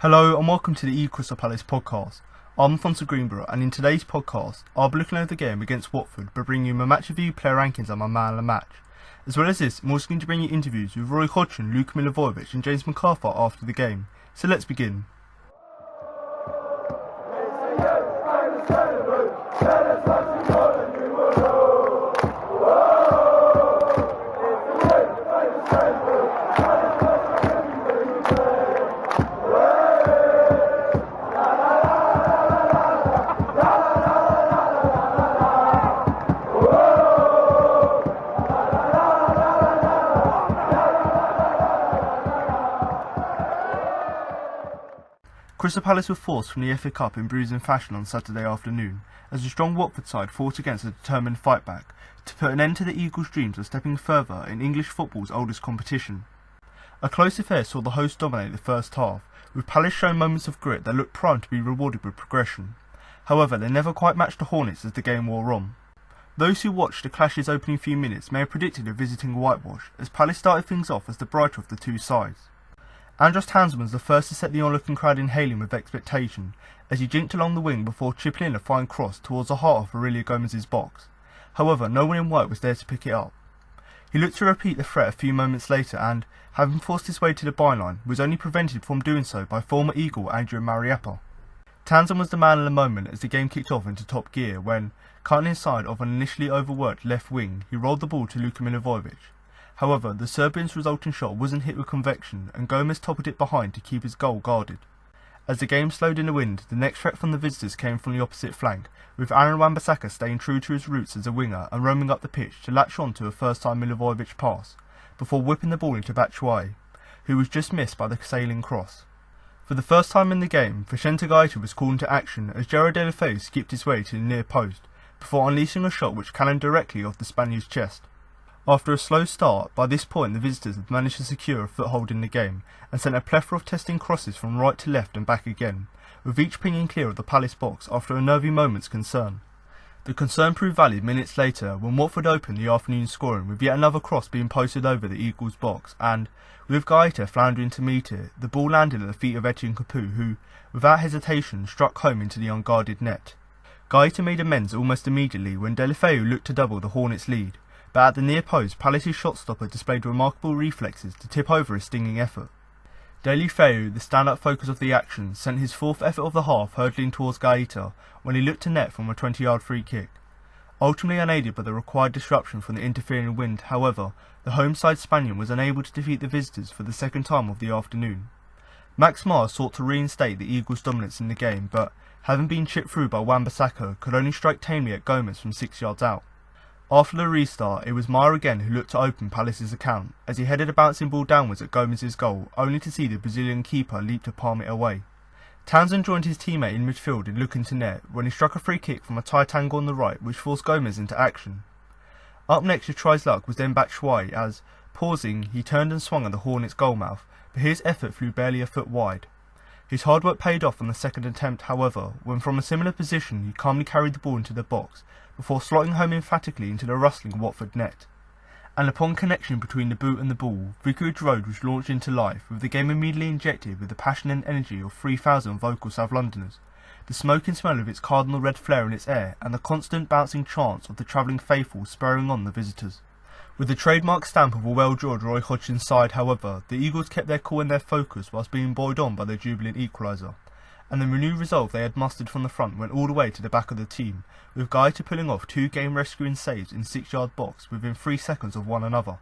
Hello and welcome to the Crystal Palace podcast. I'm Alfonso Greenbrook, and in today's podcast I'll be looking over the game against Watford by bringing you my match review, player rankings and my man of the match. As well as this, I'm also going to bring you interviews with Roy Hodgson, Luka Milivojevic and James McArthur after the game. So let's begin. Crystal Palace were forced from the FA Cup in bruising fashion on Saturday afternoon, as the strong Watford side fought against a determined fight back to put an end to the Eagles' dreams of stepping further in English football's oldest competition. A close affair saw the hosts dominate the first half, with Palace showing moments of grit that looked primed to be rewarded with progression. However, they never quite matched the Hornets as the game wore on. Those who watched the clash's opening few minutes may have predicted a visiting whitewash, as Palace started things off as the brighter of the two sides. Andros Townsend was the first to set the onlooking crowd inhaling with expectation, as he jinked along the wing before chipping in a fine cross towards the heart of Aurelio Gomez's box. However, no one in white was there to pick it up. He looked to repeat the threat a few moments later and, having forced his way to the byline, was only prevented from doing so by former Eagle Andrew Mariappa. Townsend was the man in the moment as the game kicked off into top gear when, cutting inside of an initially overworked left wing, he rolled the ball to Luka Milivojevic. However, the Serbian's resulting shot wasn't hit with conviction and Gomez toppled it behind to keep his goal guarded. As the game slowed in the wind, the next threat from the visitors came from the opposite flank, with Aaron Wan-Bissaka staying true to his roots as a winger and roaming up the pitch to latch on to a first-time Milivojevic pass, before whipping the ball into Batshuayi, who was just missed by the sailing cross. For the first time in the game, Vicente Gaeta was called into action as Gerard Deulofeu skipped his way to the near post, before unleashing a shot which cannoned directly off the Spaniard's chest. After a slow start, by this point the visitors had managed to secure a foothold in the game and sent a plethora of testing crosses from right to left and back again, with each pinging clear of the Palace box after a nervy moment's concern. The concern proved valid minutes later when Watford opened the afternoon scoring with yet another cross being posted over the Eagles' box and, with Gaeta floundering to meet it, the ball landed at the feet of Etienne Capoue who, without hesitation, struck home into the unguarded net. Gaeta made amends almost immediately when Deulofeu looked to double the Hornets' lead, but at the near post, Palace's shot stopper displayed remarkable reflexes to tip over a stinging effort. Deulofeu, the standout focus of the action, sent his fourth effort of the half hurtling towards Gaeta when he looked to net from a 20-yard free kick. Ultimately unaided by the required disruption from the interfering wind, however, the home side Spaniard was unable to defeat the visitors for the second time of the afternoon. Max Meyer sought to reinstate the Eagles' dominance in the game, but, having been chipped through by Wan-Bissaka, could only strike tamely at Gomez from 6 yards out. After the restart, it was Meyer again who looked to open Palace's account, as he headed a bouncing ball downwards at Gomez's goal, only to see the Brazilian keeper leap to palm it away. Townsend joined his teammate in midfield in looking to net, when he struck a free kick from a tight angle on the right which forced Gomez into action. Up next to try his luck was then Batshuayi as, pausing, he turned and swung at the Hornets' goalmouth, but his effort flew barely a foot wide. His hard work paid off on the second attempt, however, when from a similar position he calmly carried the ball into the box, before slotting home emphatically into the rustling Watford net. And upon connection between the boot and the ball, Vicarage Road was launched into life, with the game immediately injected with the passion and energy of 3,000 vocal South Londoners, the smoke and smell of its cardinal red flare in its air, and the constant bouncing chants of the travelling faithful spurring on the visitors. With the trademark stamp of a well-drilled Roy Hodgson side, however, the Eagles kept their cool and their focus whilst being buoyed on by their jubilant equaliser, and the renewed resolve they had mustered from the front went all the way to the back of the team, with Gaeta pulling off 2 game-rescuing saves in 6-yard box within 3 seconds of one another.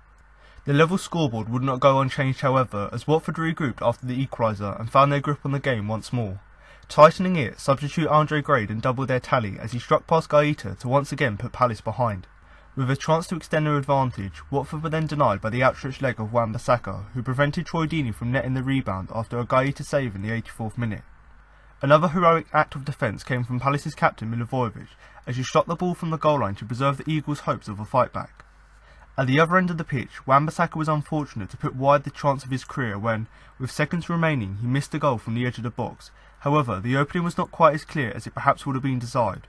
The level scoreboard would not go unchanged, however, as Watford regrouped after the equaliser and found their grip on the game once more. Tightening it, substitute Andre Gray and doubled their tally as he struck past Gaeta to once again put Palace behind. With a chance to extend their advantage, Watford were then denied by the outstretched leg of Wan-Bissaka, who prevented Troy Deeney from netting the rebound after a Gaeta save in the 84th minute. Another heroic act of defence came from Palace's captain Milivojevic as he shot the ball from the goal line to preserve the Eagles' hopes of a fight back. At the other end of the pitch, Wan-Bissaka was unfortunate to put wide the chance of his career when, with seconds remaining, he missed a goal from the edge of the box. However, the opening was not quite as clear as it perhaps would have been desired.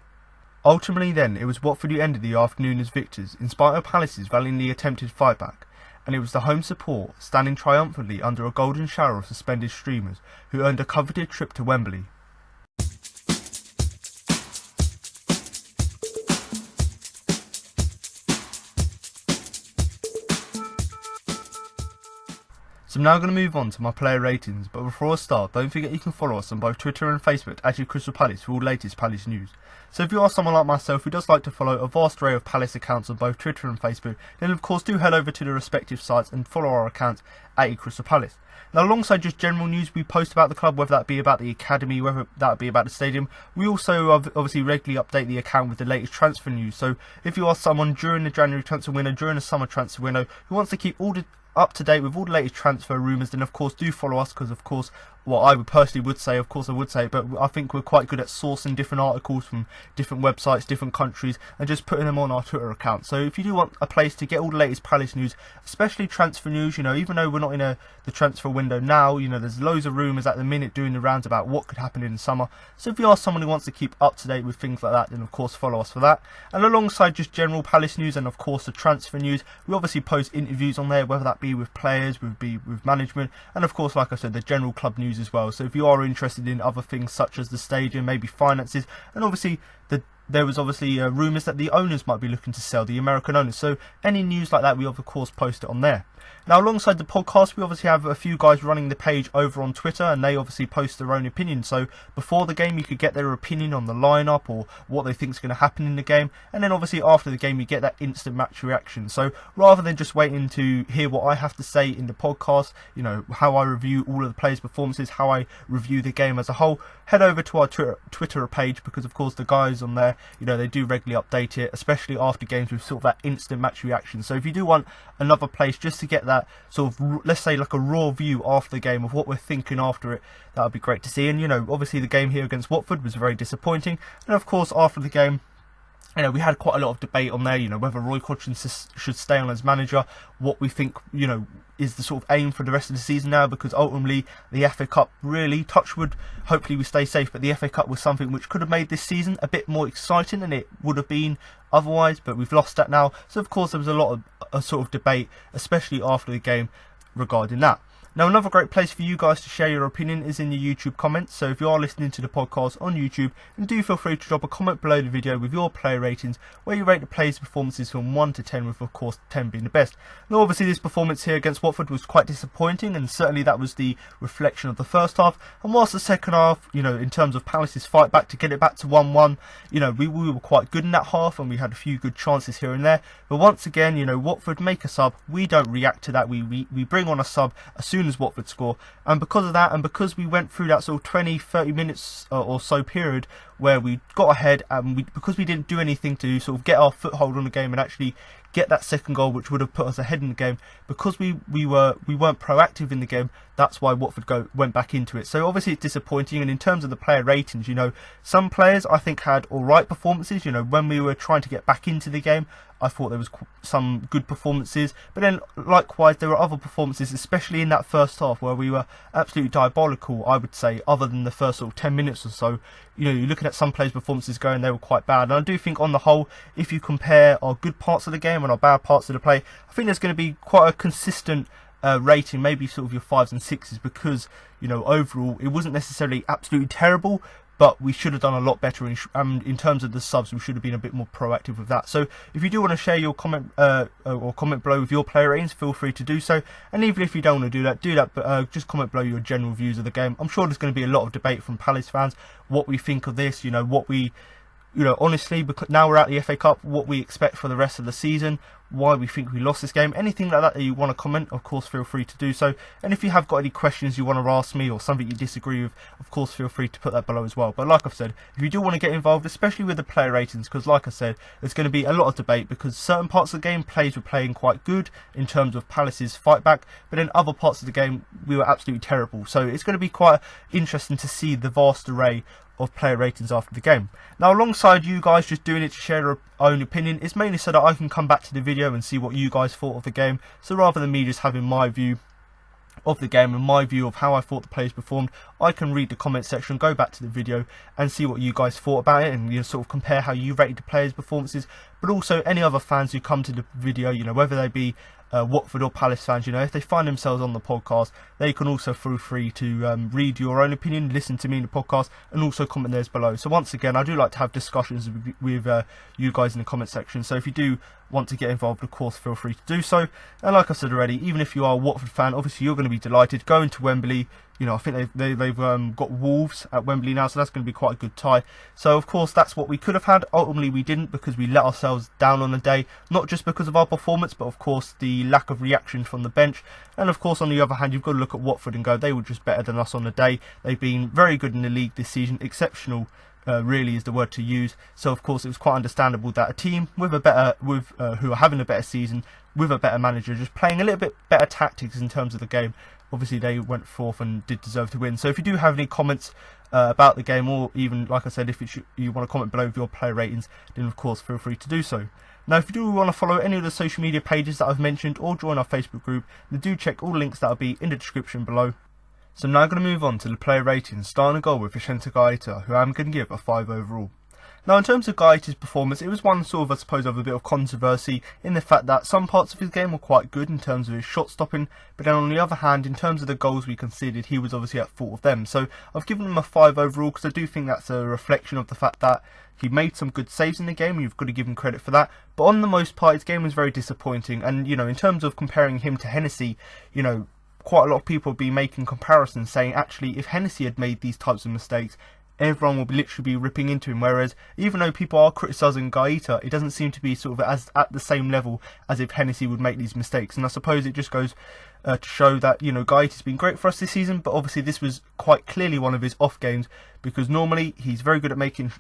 Ultimately then, it was Watford who ended the afternoon as victors, in spite of Palace's valiantly attempted fight back, and it was the home support standing triumphantly under a golden shower of suspended streamers who earned a coveted trip to Wembley. So I'm now going to move on to my player ratings, but before I start, don't forget you can follow us on both Twitter and Facebook at Crystal Palace for all latest Palace news. So if you are someone like myself who does like to follow a vast array of Palace accounts on both Twitter and Facebook, then of course do head over to the respective sites and follow our accounts at Crystal Palace. Now, alongside just general news we post about the club, whether that be about the academy, whether that be about the stadium, we also obviously regularly update the account with the latest transfer news. So if you are someone during the January transfer window, during the summer transfer window, who wants to keep all the up to date with all the latest transfer rumours, then of course do follow us, because of course, well, I would personally say, of course I would say, but I think we're quite good at sourcing different articles from different websites, different countries, and just putting them on our Twitter account. So if you do want a place to get all the latest Palace news, especially transfer news, you know, even though we're not in the transfer window now, you know, there's loads of rumours at the minute doing the rounds about what could happen in the summer. So if you are someone who wants to keep up to date with things like that, then of course follow us for that. And alongside just general Palace news and of course the transfer news, we obviously post interviews on there, whether that be with players, with management, and of course, like I said, the general club news as well. So if you are interested in other things such as the stadium, maybe finances, and obviously there was obviously rumours that the owners might be looking to sell, the American owners. So any news like that, we of course post it on there. Now, alongside the podcast, we obviously have a few guys running the page over on Twitter, and they obviously post their own opinion. So before the game, you could get their opinion on the lineup or what they think is going to happen in the game, and then obviously after the game, you get that instant match reaction. So rather than just waiting to hear what I have to say in the podcast, you know, how I review all of the players' performances, how I review the game as a whole, head over to our Twitter page, because of course the guys on there, you know, they do regularly update it, especially after games with sort of that instant match reaction. So if you do want another place just to get that sort of, let's say, like a raw view after the game of what we're thinking after it, that would be great to see. And you know, obviously the game here against Watford was very disappointing, and of course after the game, you know, we had quite a lot of debate on there, you know, whether Roy Hodgson should stay on as manager, what we think, you know, is the sort of aim for the rest of the season now, because ultimately the FA Cup, really, touch wood, hopefully we stay safe, but the FA Cup was something which could have made this season a bit more exciting than it would have been otherwise, but we've lost that now. So of course there was a lot of a sort of debate, especially after the game, regarding that. Now, another great place for you guys to share your opinion is in the YouTube comments. So if you are listening to the podcast on YouTube, then do feel free to drop a comment below the video with your player ratings, where you rate the players' performances from 1 to 10, with of course 10 being the best. Now obviously this performance here against Watford was quite disappointing, and certainly that was the reflection of the first half. And whilst the second half, you know, in terms of Palace's fight back to get it back to 1-1, you know, we were quite good in that half, and we had a few good chances here and there. But once again, you know, Watford make a sub, we don't react to that, we bring on a sub as soon as Watford score, and because of that, and because we went through that sort of 20-30 minutes or so period where we got ahead, and because we didn't do anything to sort of get our foothold on the game and actually get that second goal, which would have put us ahead in the game, because we weren't proactive in the game, that's why Watford went back into it. So obviously it's disappointing. And in terms of the player ratings, you know, some players I think had alright performances. You know, when we were trying to get back into the game, I thought there was some good performances, but then likewise there were other performances, especially in that first half, where we were absolutely diabolical, I would say, other than the first sort of 10 minutes or so. You know, you're looking at some players' performances going, they were quite bad. And I do think on the whole, if you compare our good parts of the game and our bad parts of the play, I think there's going to be quite a consistent rating, maybe sort of your 5s and 6s, because, you know, overall it wasn't necessarily absolutely terrible, but we should have done a lot better in terms of the subs. We should have been a bit more proactive with that. So if you do want to share your comment or comment below with your player ratings, feel free to do so. And even if you don't want to do that, but just comment below your general views of the game. I'm sure there's going to be a lot of debate from Palace fans, what we think of this, you know, honestly, because now we're at the FA Cup, what we expect for the rest of the season, why we think we lost this game, anything like that you want to comment, of course feel free to do so. And if you have got any questions you want to ask me, or something you disagree with, of course feel free to put that below as well. But like I've said, if you do want to get involved, especially with the player ratings, because like I said, there's going to be a lot of debate, because certain parts of the game players were playing quite good in terms of Palace's fight back, but then other parts of the game we were absolutely terrible. So it's going to be quite interesting to see the vast array of player ratings after the game. Now, alongside you guys just doing it to share your own opinion, it's mainly so that I can come back to the video and see what you guys thought of the game. So rather than me just having my view of the game and my view of how I thought the players performed, I can read the comment section, go back to the video and see what you guys thought about it, and, you know, sort of compare how you rated the players' performances, but also any other fans who come to the video, you know, whether they be Watford or Palace fans, if they find themselves on the podcast, they can also feel free to read your own opinion, listen to me in the podcast, and also comment theirs below. So once again, I do like to have discussions with you guys in the comment section. So if you do want to get involved, of course, feel free to do so. And like I said already, even if you are a Watford fan, obviously you're going to be delighted going to Wembley. I think they've got Wolves at Wembley now, so that's going to be quite a good tie. So, of course, that's what we could have had. Ultimately, we didn't, because we let ourselves down on the day. Not just because of our performance, but, of course, the lack of reaction from the bench. And, of course, on the other hand, you've got to look at Watford and go, they were just better than us on the day. They've been very good in the league this season. Exceptional, really, is the word to use. So, of course, it was quite understandable that a team with who are having a better season, with a better manager, just playing a little bit better tactics in terms of the game. Obviously, they went forth and did deserve to win. So if you do have any comments about the game, or even, like I said, if you want to comment below with your player ratings, then of course feel free to do so. Now, if you do want to follow any of the social media pages that I've mentioned, or join our Facebook group, then do check all the links that will be in the description below. So now I'm going to move on to the player ratings, starting a goal with Vicente Gaeta, who I'm going to give a 5 overall. Now, in terms of Gaeta's performance, it was one sort of, I suppose, of a bit of controversy in the fact that some parts of his game were quite good in terms of his shot stopping, but then on the other hand, in terms of the goals we conceded, he was obviously at fault of them. So I've given him a 5 overall because I do think that's a reflection of the fact that he made some good saves in the game, and you've got to give him credit for that. But on the most part, his game was very disappointing, and, in terms of comparing him to Hennessy, quite a lot of people have been making comparisons saying, actually, if Hennessy had made these types of mistakes, everyone will literally be ripping into him, whereas even though people are criticising Gaeta, it doesn't seem to be sort of as at the same level as if Hennessy would make these mistakes. And I suppose it just goes to show that, Gaeta's been great for us this season, but obviously this was quite clearly one of his off games, because normally he's very good at making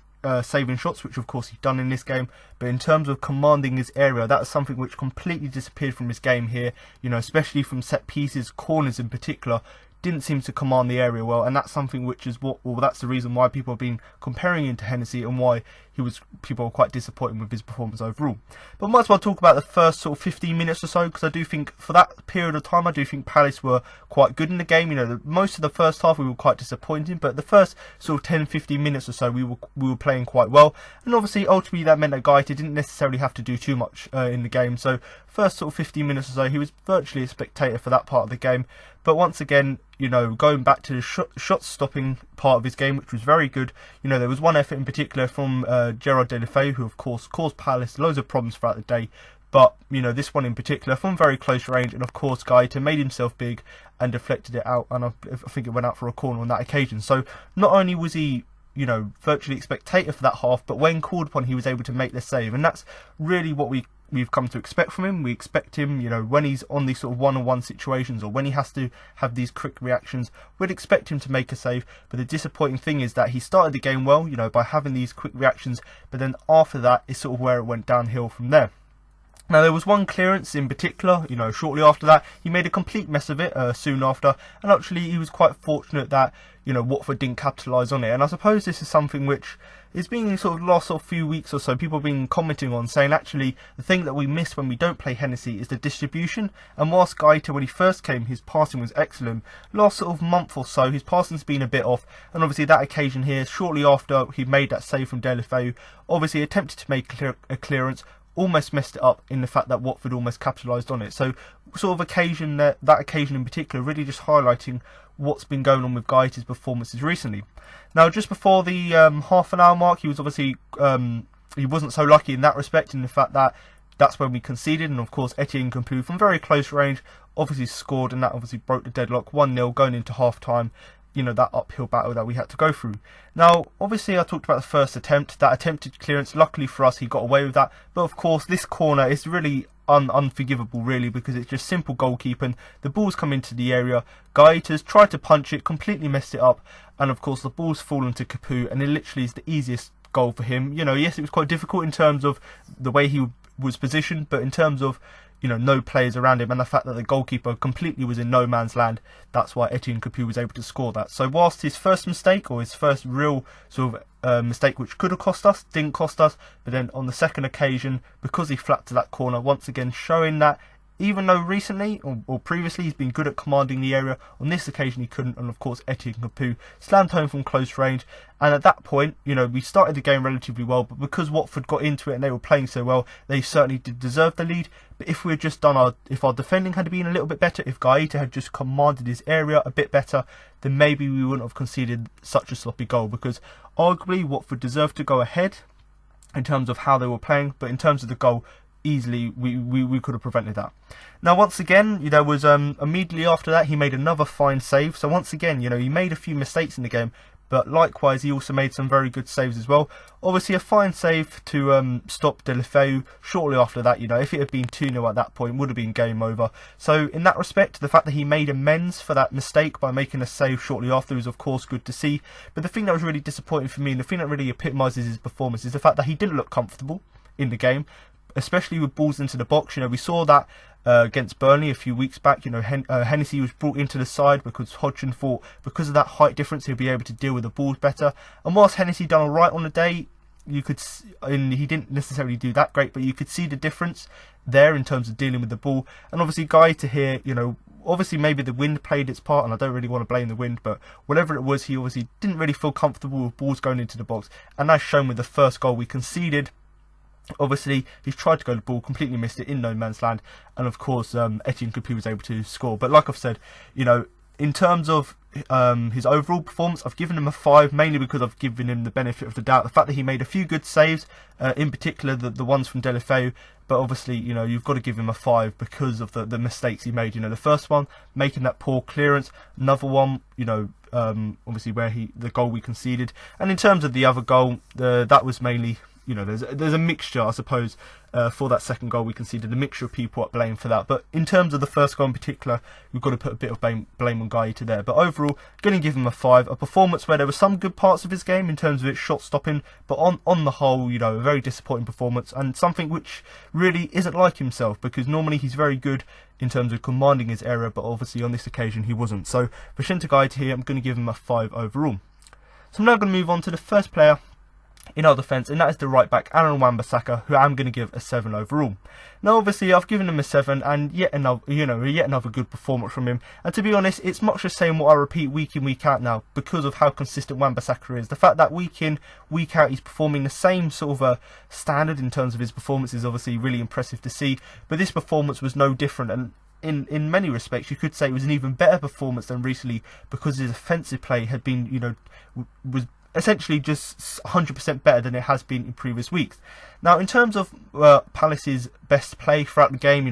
saving shots, which of course he's done in this game, but in terms of commanding his area, that's something which completely disappeared from his game here, especially from set pieces, corners in particular. Didn't seem to command the area well, and that's something which is that's the reason why people have been comparing him to Hennessy, and why people were quite disappointed with his performance overall. But might as well talk about the first sort of 15 minutes or so, because I do think for that period of time, I do think Palace were quite good in the game. Most of the first half we were quite disappointing, but the first sort of 10-15 minutes or so we were playing quite well, and obviously ultimately that meant that Gaeta didn't necessarily have to do too much in the game. So first sort of 15 minutes or so, he was virtually a spectator for that part of the game. But once again, going back to the shot stopping part of his game, which was very good. There was one effort in particular from Gerard Deulofeu, who of course caused Palace loads of problems throughout the day. But, this one in particular from very close range, and of course Gaeta made himself big and deflected it out, and I think it went out for a corner on that occasion. So not only was he virtually a spectator for that half, but when called upon, he was able to make the save, and that's really what we've come to expect from him. We expect him, when he's on these sort of one-on-one situations, or when he has to have these quick reactions, we'd expect him to make a save. But the disappointing thing is that he started the game well, by having these quick reactions, but then after that is sort of where it went downhill from there. Now, there was one clearance in particular, shortly after that, he made a complete mess of it soon after, and actually he was quite fortunate that, Watford didn't capitalise on it. And I suppose this is something which is being sort of last sort of few weeks or so, people have been commenting on, saying actually the thing that we miss when we don't play Hennessy is the distribution. And whilst Gaeta, when he first came, his passing was excellent, last sort of month or so his passing's been a bit off, and obviously that occasion here, shortly after he made that save from Deulofeu, obviously attempted to make a clearance, almost messed it up in the fact that Watford almost capitalised on it. So sort of occasion, that occasion in particular, really just highlighting what's been going on with Gaeta's performances recently. Now, just before the half an hour mark, he was obviously he wasn't so lucky in that respect, in the fact that that's when we conceded, and of course Etienne Capoue from very close range obviously scored, and that obviously broke the deadlock 1-0 going into half time. That uphill battle that we had to go through. Now, obviously I talked about the first attempt, that attempted clearance. Luckily for us, he got away with that, but of course this corner is really unforgivable, really, because it's just simple goalkeeping. The ball's come into the area, Gaeta's tried to punch it, completely messed it up, and of course the ball's fallen to Capoue, and it literally is the easiest goal for him. Yes, it was quite difficult in terms of the way he was positioned, but in terms of no players around him, and the fact that the goalkeeper completely was in no man's land, that's why Etienne Capoue was able to score that. So whilst his first mistake, or his first real sort of mistake which could have cost us, didn't cost us, but then on the second occasion, because he flapped to that corner, once again showing that even though recently or previously he's been good at commanding the area, on this occasion he couldn't, and of course Etienne Capoue slammed home from close range. And at that point, you know, we started the game relatively well, but because Watford got into it and they were playing so well, they certainly did deserve the lead. But if we had just done if our defending had been a little bit better, if Gaeta had just commanded his area a bit better, then maybe we wouldn't have conceded such a sloppy goal, because arguably Watford deserved to go ahead in terms of how they were playing, but in terms of the goal, easily we could have prevented that. Now once again, there was immediately after that he made another fine save. So once again, he made a few mistakes in the game, but likewise he also made some very good saves as well. Obviously a fine save to stop Deulofeu. Shortly after that, if it had been 2-0 at that point, would have been game over. So in that respect, the fact that he made amends for that mistake by making a save shortly after is of course good to see. But the thing that was really disappointing for me, and the thing that really epitomises his performance, is the fact that he didn't look comfortable in the game, especially with balls into the box. We saw that against Burnley a few weeks back. Hennessy was brought into the side because Hodgson thought because of that height difference he'll be able to deal with the balls better. And whilst Hennessy done alright on the day, he didn't necessarily do that great, but you could see the difference there in terms of dealing with the ball. And obviously Gaeta here, obviously maybe the wind played its part, and I don't really want to blame the wind, but whatever it was, he obviously didn't really feel comfortable with balls going into the box. And that's shown with the first goal we conceded. Obviously, he's tried to go to the ball, completely missed it in no man's land, and of course, Etienne Capoue was able to score. But like I've said, in terms of his overall performance, I've given him a 5, mainly because I've given him the benefit of the doubt. The fact that he made a few good saves, in particular the ones from Deulofeu, but obviously, you've got to give him a 5 because of the mistakes he made. The first one, making that poor clearance, another one, obviously where the goal we conceded, and in terms of the other goal, that was mainly, there's a mixture, I suppose, for that second goal we conceded, a mixture of people at blame for that. But in terms of the first goal in particular, we've got to put a bit of blame on Gaeta there. But overall, going to give him a 5, a performance where there were some good parts of his game in terms of its shot stopping, but on the whole, a very disappointing performance, and something which really isn't like himself, because normally he's very good in terms of commanding his area, but obviously on this occasion he wasn't. So for Shinta Gaeta here, I'm going to give him a 5 overall. So I'm now going to move on to the first player in our defence, and that is the right back Aaron Wan-Bissaka, who I'm going to give a 7 overall. Now obviously I've given him a 7, and yet another good performance from him, and to be honest, it's much the same what I repeat week in week out now, because of how consistent Wan-Bissaka is. The fact that week in week out he's performing the same sort of standard in terms of his performance is obviously really impressive to see, but this performance was no different, and in many respects you could say it was an even better performance than recently, because his offensive play had been was essentially just 100% better than it has been in previous weeks. Now in terms of Palace's best play throughout the game,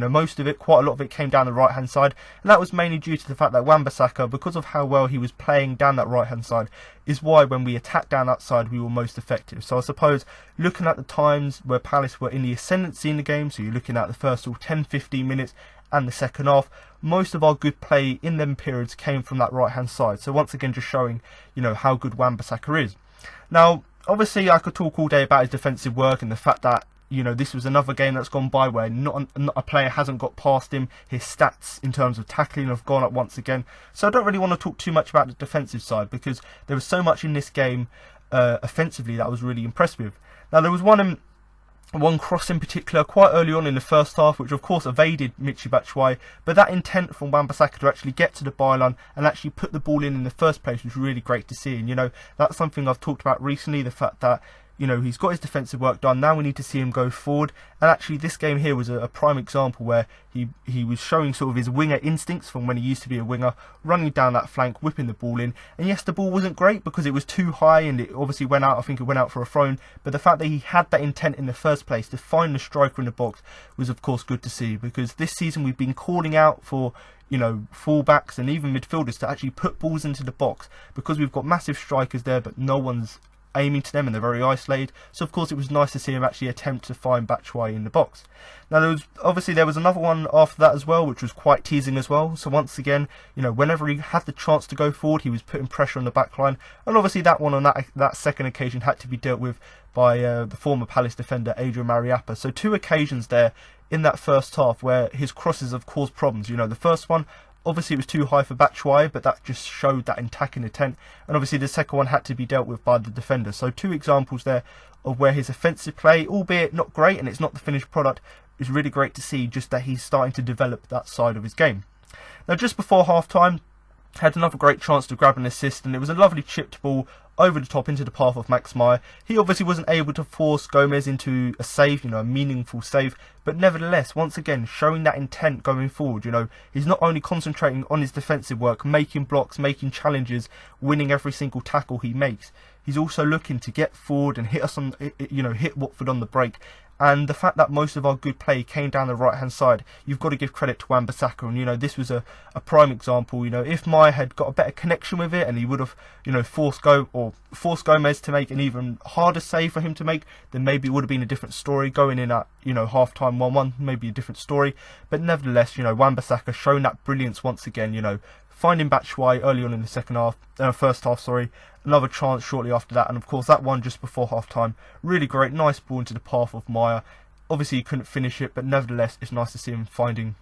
quite a lot of it came down the right hand side, and that was mainly due to the fact that Wan-Bissaka, because of how well he was playing down that right hand side, is why when we attacked down that side we were most effective. So I suppose looking at the times where Palace were in the ascendancy in the game, so you're looking at the first 10-15 minutes and the second half, most of our good play in them periods came from that right hand side. So once again, just showing how good Wan-Bissaka is. Now obviously I could talk all day about his defensive work and the fact that this was another game that's gone by where not a player hasn't got past him. His stats in terms of tackling have gone up once again, so I don't really want to talk too much about the defensive side, because there was so much in this game offensively that I was really impressed with. Now there was one cross in particular quite early on in the first half, which of course evaded Michy Batshuayi, but that intent from Wan-Bissaka to actually get to the byline and actually put the ball in the first place was really great to see. And that's something I've talked about recently, the fact that he's got his defensive work done. Now we need to see him go forward. And actually this game here was a prime example where he was showing sort of his winger instincts from when he used to be a winger, running down that flank, whipping the ball in. And yes, the ball wasn't great because it was too high and it obviously went out. I think it went out for a throw-in. But the fact that he had that intent in the first place to find the striker in the box was of course good to see, because this season we've been calling out for fullbacks and even midfielders to actually put balls into the box, because we've got massive strikers there but no one's aiming to them and they're very isolated. So of course it was nice to see him actually attempt to find Batshuayi in the box. Now there was another one after that as well, which was quite teasing as well. So once again, whenever he had the chance to go forward, he was putting pressure on the back line, and obviously that one on that second occasion had to be dealt with by the former Palace defender Adrian Mariappa. So 2 occasions there in that first half where his crosses have caused problems. The first one Obviously it was too high for Batshuayi, but that just showed that attacking intent, and obviously the second one had to be dealt with by the defender. So 2 examples there of where his offensive play, albeit not great and it's not the finished product, is really great to see just that he's starting to develop that side of his game. Now just before half time, had another great chance to grab an assist, and it was a lovely chipped ball over the top into the path of Max Meyer. He obviously wasn't able to force Gomez into a save, a meaningful save, but nevertheless, once again, showing that intent going forward. He's not only concentrating on his defensive work, making blocks, making challenges, winning every single tackle he makes. He's also looking to get forward and hit us on, hit Watford on the break. And the fact that most of our good play came down the right-hand side, you've got to give credit to Wamba. And, this was a prime example. If Meyer had got a better connection with it and he would have, forced Gomez to make an even harder save for him to make, then maybe it would have been a different story. Going in at, half-time 1-1, maybe a different story. But nevertheless, Wamba shown that brilliance once again, finding Batshuayi early on in the first half, another chance shortly after that, and of course that one just before half time. Really great, nice ball into the path of Meyer. Obviously he couldn't finish it, but nevertheless it's nice to see him finding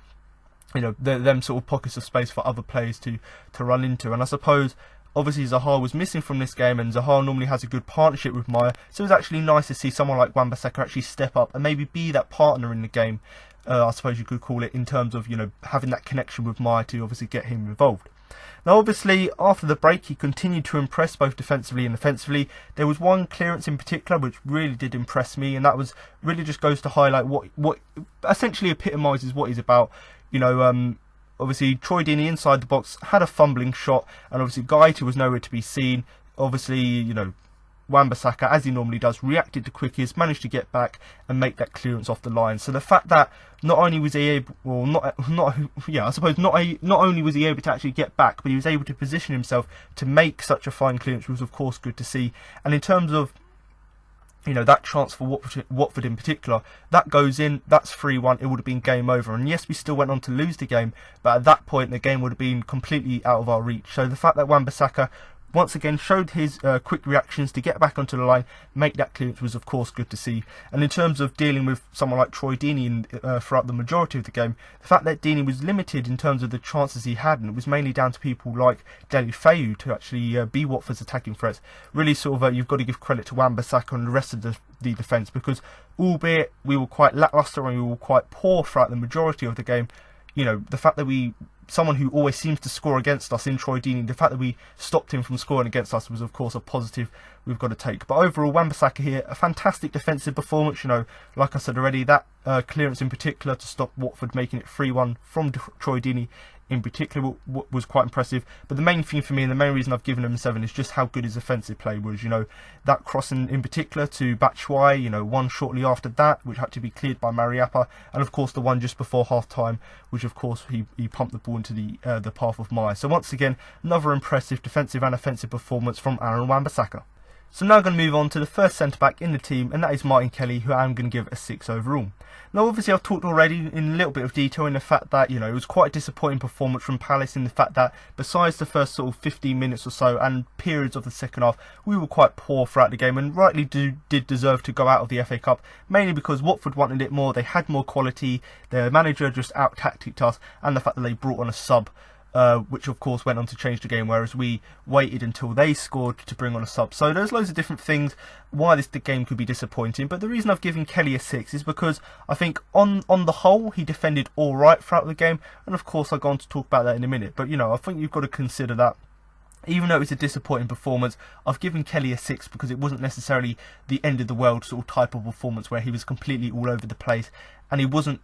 them sort of pockets of space for other players to run into. And I suppose obviously Zaha was missing from this game, and Zaha normally has a good partnership with Meyer, so it was actually nice to see someone like Wamba actually step up and maybe be that partner in the game, I suppose you could call it, in terms of having that connection with Meyer to obviously get him involved. Now obviously after the break he continued to impress both defensively and offensively. There was one clearance in particular which really did impress me, and that was really just goes to highlight what essentially epitomises what he's about. Obviously Troy Deeney inside the box had a fumbling shot, and obviously Gaeta was nowhere to be seen. Obviously Wamba, as he normally does, reacted the quickest, managed to get back and make that clearance off the line. So the fact that not only was he able, not only was he able to actually get back, but he was able to position himself to make such a fine clearance was of course good to see. And in terms of that chance for Watford in particular, that goes in, that's 3-1, it would have been game over. And yes, we still went on to lose the game, but at that point the game would have been completely out of our reach. So the fact that Wamba once again showed his quick reactions to get back onto the line, make that clearance was of course good to see. And in terms of dealing with someone like Troy Deeney throughout the majority of the game, the fact that Deeney was limited in terms of the chances he had, and it was mainly down to people like Deli Fayu to actually be Watford's attacking threats, really sort of you've got to give credit to Wamba and the rest of the defence, because albeit we were quite lacklustre and we were quite poor throughout the majority of the game, the fact that someone who always seems to score against us in Troy Deeney, the fact that we stopped him from scoring against us was of course a positive we've got to take. But overall, Wamba here, a fantastic defensive performance. Like I said already, that clearance in particular to stop Watford making it 3-1 from Troy Deeney in particular was quite impressive. But the main thing for me, and the main reason I've given him a 7, is just how good his offensive play was. That crossing in particular to Batshuayi, one shortly after that, which had to be cleared by Mariappa, and of course the one just before half time, which of course he pumped the ball into the path of Meyer. So once again, another impressive defensive and offensive performance from Aaron Wamba. So now I'm going to move on to the first centre-back in the team, and that is Martin Kelly, who I'm going to give a 6 overall. Now obviously I've talked already in a little bit of detail in the fact that, it was quite a disappointing performance from Palace, in the fact that besides the first sort of 15 minutes or so and periods of the second half, we were quite poor throughout the game and rightly did deserve to go out of the FA Cup, mainly because Watford wanted it more, they had more quality, their manager just out-tacticked us, and the fact that they brought on a sub, which of course went on to change the game, whereas we waited until they scored to bring on a sub. So there's loads of different things why the game could be disappointing, but the reason I've given Kelly a 6 is because I think on the whole he defended alright throughout the game, and of course I'll go on to talk about that in a minute. But I think you've got to consider that even though it was a disappointing performance, I've given Kelly a 6 because it wasn't necessarily the end of the world sort of type of performance where he was completely all over the place, and it wasn't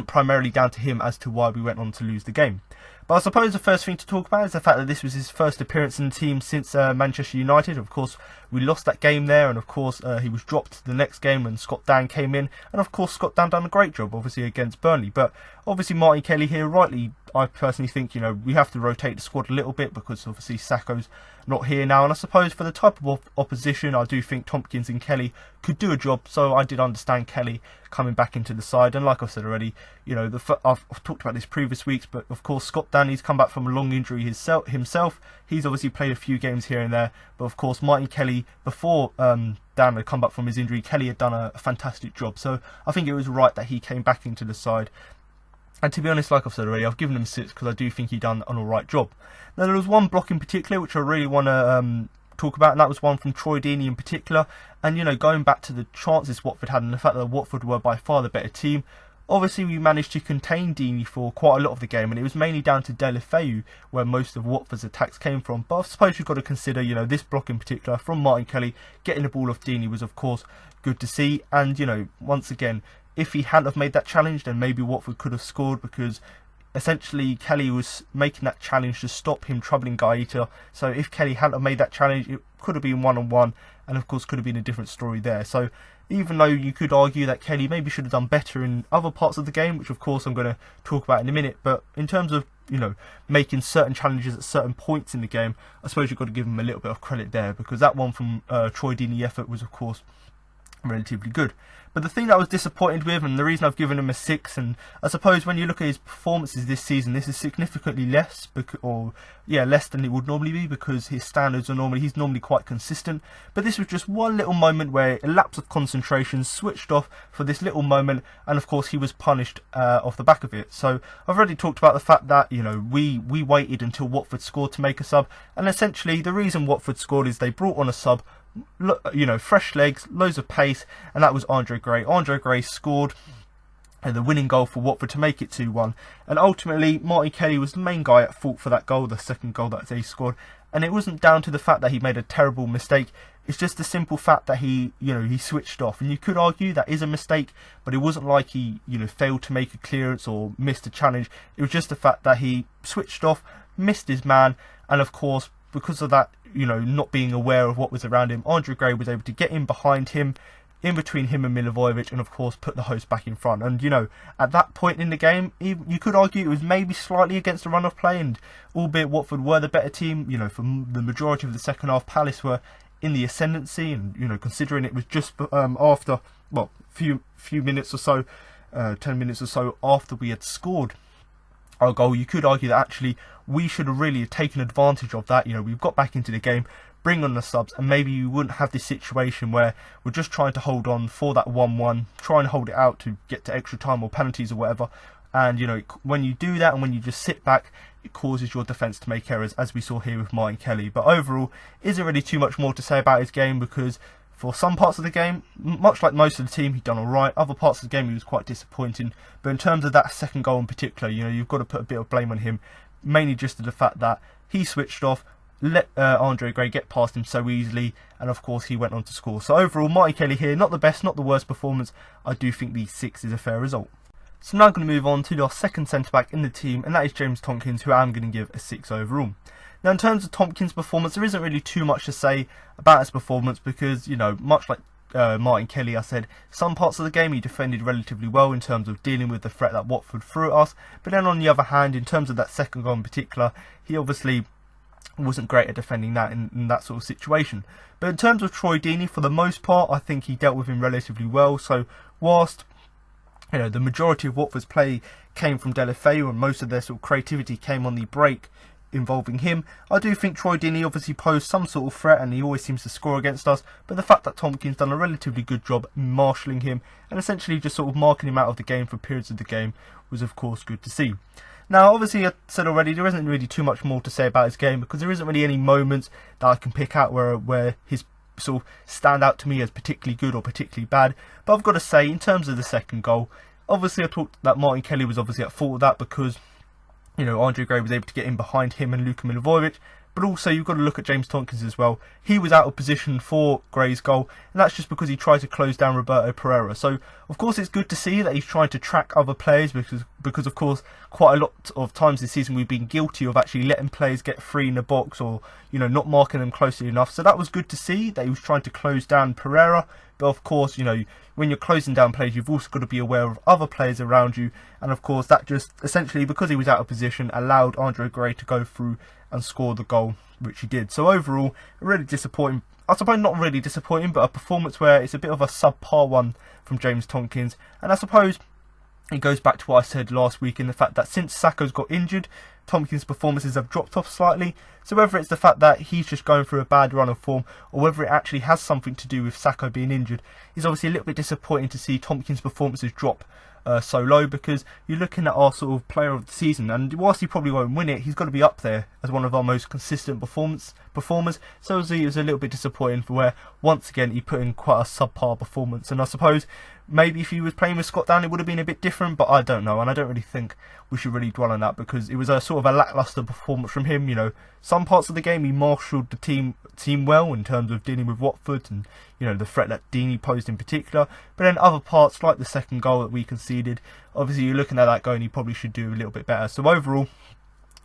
primarily down to him as to why we went on to lose the game. But I suppose the first thing to talk about is the fact that this was his first appearance in the team since Manchester United. Of course, we lost that game there, and of course he was dropped the next game when Scott Dan came in, and of course Scott Dan done a great job, obviously, against Burnley. But obviously Martin Kelly here, rightly, I personally think, we have to rotate the squad a little bit because obviously Sakho's not here now, and I suppose for the type of opposition, I do think Thompkins and Kelly could do a job, so I did understand Kelly coming back into the side. And like I've said already, I've talked about this previous weeks, but of course Scott Danny's come back from a long injury himself. He's obviously played a few games here and there, but of course Martin Kelly, before Dan had come back from his injury, Kelly had done a fantastic job, so I think it was right that he came back into the side. And to be honest, like I've said already, I've given him 6 because I do think he done an alright job. Now there was one block in particular which I really want to talk about, and that was one from Troy Deeney in particular. And going back to the chances Watford had and the fact that Watford were by far the better team, obviously we managed to contain Deeney for quite a lot of the game, and it was mainly down to Deulofeu where most of Watford's attacks came from. But I suppose you've got to consider, this block in particular from Martin Kelly, getting the ball off Deeney was of course good to see. And once again, if he hadn't have made that challenge, then maybe Watford could have scored, because essentially Kelly was making that challenge to stop him troubling Gaeta. So if Kelly hadn't have made that challenge, it could have been 1-on-1, and of course could have been a different story there. So even though you could argue that Kelly maybe should have done better in other parts of the game, which of course I'm going to talk about in a minute, but in terms of making certain challenges at certain points in the game, I suppose you've got to give him a little bit of credit there, because that one from Troy Deeney effort was of course relatively good. But the thing that I was disappointed with, and the reason I've given him a 6, and I suppose when you look at his performances this season, this is significantly less, less than it would normally be, because his standards are he's normally quite consistent. But this was just one little moment where a lapse of concentration switched off for this little moment, and of course he was punished off the back of it. So I've already talked about the fact that we waited until Watford scored to make a sub, and essentially the reason Watford scored is they brought on a sub, fresh legs, loads of pace, and that was Andre Gray. Andre Gray scored the winning goal for Watford to make it 2-1, and ultimately Martin Kelly was the main guy at fault for that goal, the second goal that they scored. And it wasn't down to the fact that he made a terrible mistake, it's just the simple fact that he switched off. And you could argue that is a mistake, but it wasn't like he failed to make a clearance or missed a challenge. It was just the fact that he switched off, missed his man, and of course because of that, not being aware of what was around him, Andre Gray was able to get in behind him, in between him and Milivojevic, and of course put the host back in front. And at that point in the game, you could argue it was maybe slightly against the run of play, and albeit Watford were the better team, for the majority of the second half, Palace were in the ascendancy, and considering it was just after few minutes or so, 10 minutes or so after we had scored our goal, you could argue that actually we should have really taken advantage of that. We've got back into the game, bring on the subs, and maybe you wouldn't have this situation where we're just trying to hold on for that 1-1, try and hold it out to get to extra time or penalties or whatever. And when you do that, and when you just sit back, it causes your defence to make errors, as we saw here with Martin Kelly. But overall, isn't really too much more to say about his game, because for some parts of the game, much like most of the team, he'd done alright. Other parts of the game, he was quite disappointing. But in terms of that second goal in particular, you've got to put a bit of blame on him, mainly just to the fact that he switched off, let Andre Gray get past him so easily, and of course he went on to score. So overall, Martin Kelly here, not the best, not the worst performance. I do think the 6 is a fair result. So now I'm going to move on to our second centre-back in the team, and that is James Thompkins, who I'm going to give a 6 overall. Now, in terms of Thompkins' performance, there isn't really too much to say about his performance, because, much like Martin Kelly, I said, some parts of the game he defended relatively well in terms of dealing with the threat that Watford threw at us. But then on the other hand, in terms of that second goal in particular, he obviously wasn't great at defending that in that sort of situation. But in terms of Troy Deeney, for the most part, I think he dealt with him relatively well. So whilst the majority of Watford's play came from Deulofeu, and most of their sort of creativity came on the break involving him, I do think Troy Deeney obviously posed some sort of threat, and he always seems to score against us. But the fact that Thompkins done a relatively good job marshalling him and essentially just sort of marking him out of the game for periods of the game was of course good to see. Now, obviously, I said already, there isn't really too much more to say about his game, because there isn't really any moments that I can pick out where his sort of stand out to me as particularly good or particularly bad. But I've got to say, in terms of the second goal, obviously I talked that Martin Kelly was obviously at fault of that, because Andre Gray was able to get in behind him and Luka Milivojevic. But also you've got to look at James Thompkins as well. He was out of position for Gray's goal, and that's just because he tried to close down Roberto Pereira. So of course it's good to see that he's trying to track other players, because of course quite a lot of times this season we've been guilty of actually letting players get free in the box, or not marking them closely enough. So that was good to see that he was trying to close down Pereira. But of course, when you're closing down players, you've also got to be aware of other players around you. And of course, that just essentially, because he was out of position, allowed Andre Gray to go through and score the goal, which he did. So overall, really disappointing. I suppose not really disappointing, but a performance where it's a bit of a subpar one from James Thompkins. And I suppose it goes back to what I said last week, in the fact that since Sakho's got injured, Thompkins' performances have dropped off slightly. So whether it's the fact that he's just going through a bad run of form, or whether it actually has something to do with Sakho being injured, it's obviously a little bit disappointing to see Thompkins' performances drop so low, because you're looking at our sort of player of the season, and whilst he probably won't win it, he's got to be up there as one of our most consistent performers. So it was a little bit disappointing for where once again he put in quite a subpar performance. And I suppose maybe if he was playing with Scott down, it would have been a bit different, but I don't know, and I don't really think we should really dwell on that, because it was a sort of a lacklustre performance from him. You know, some parts of the game he marshalled the team well in terms of dealing with Watford and, you know, the threat that Deeney posed in particular. But then other parts, like the second goal that we conceded, obviously you're looking at that going, he probably should do a little bit better. So overall,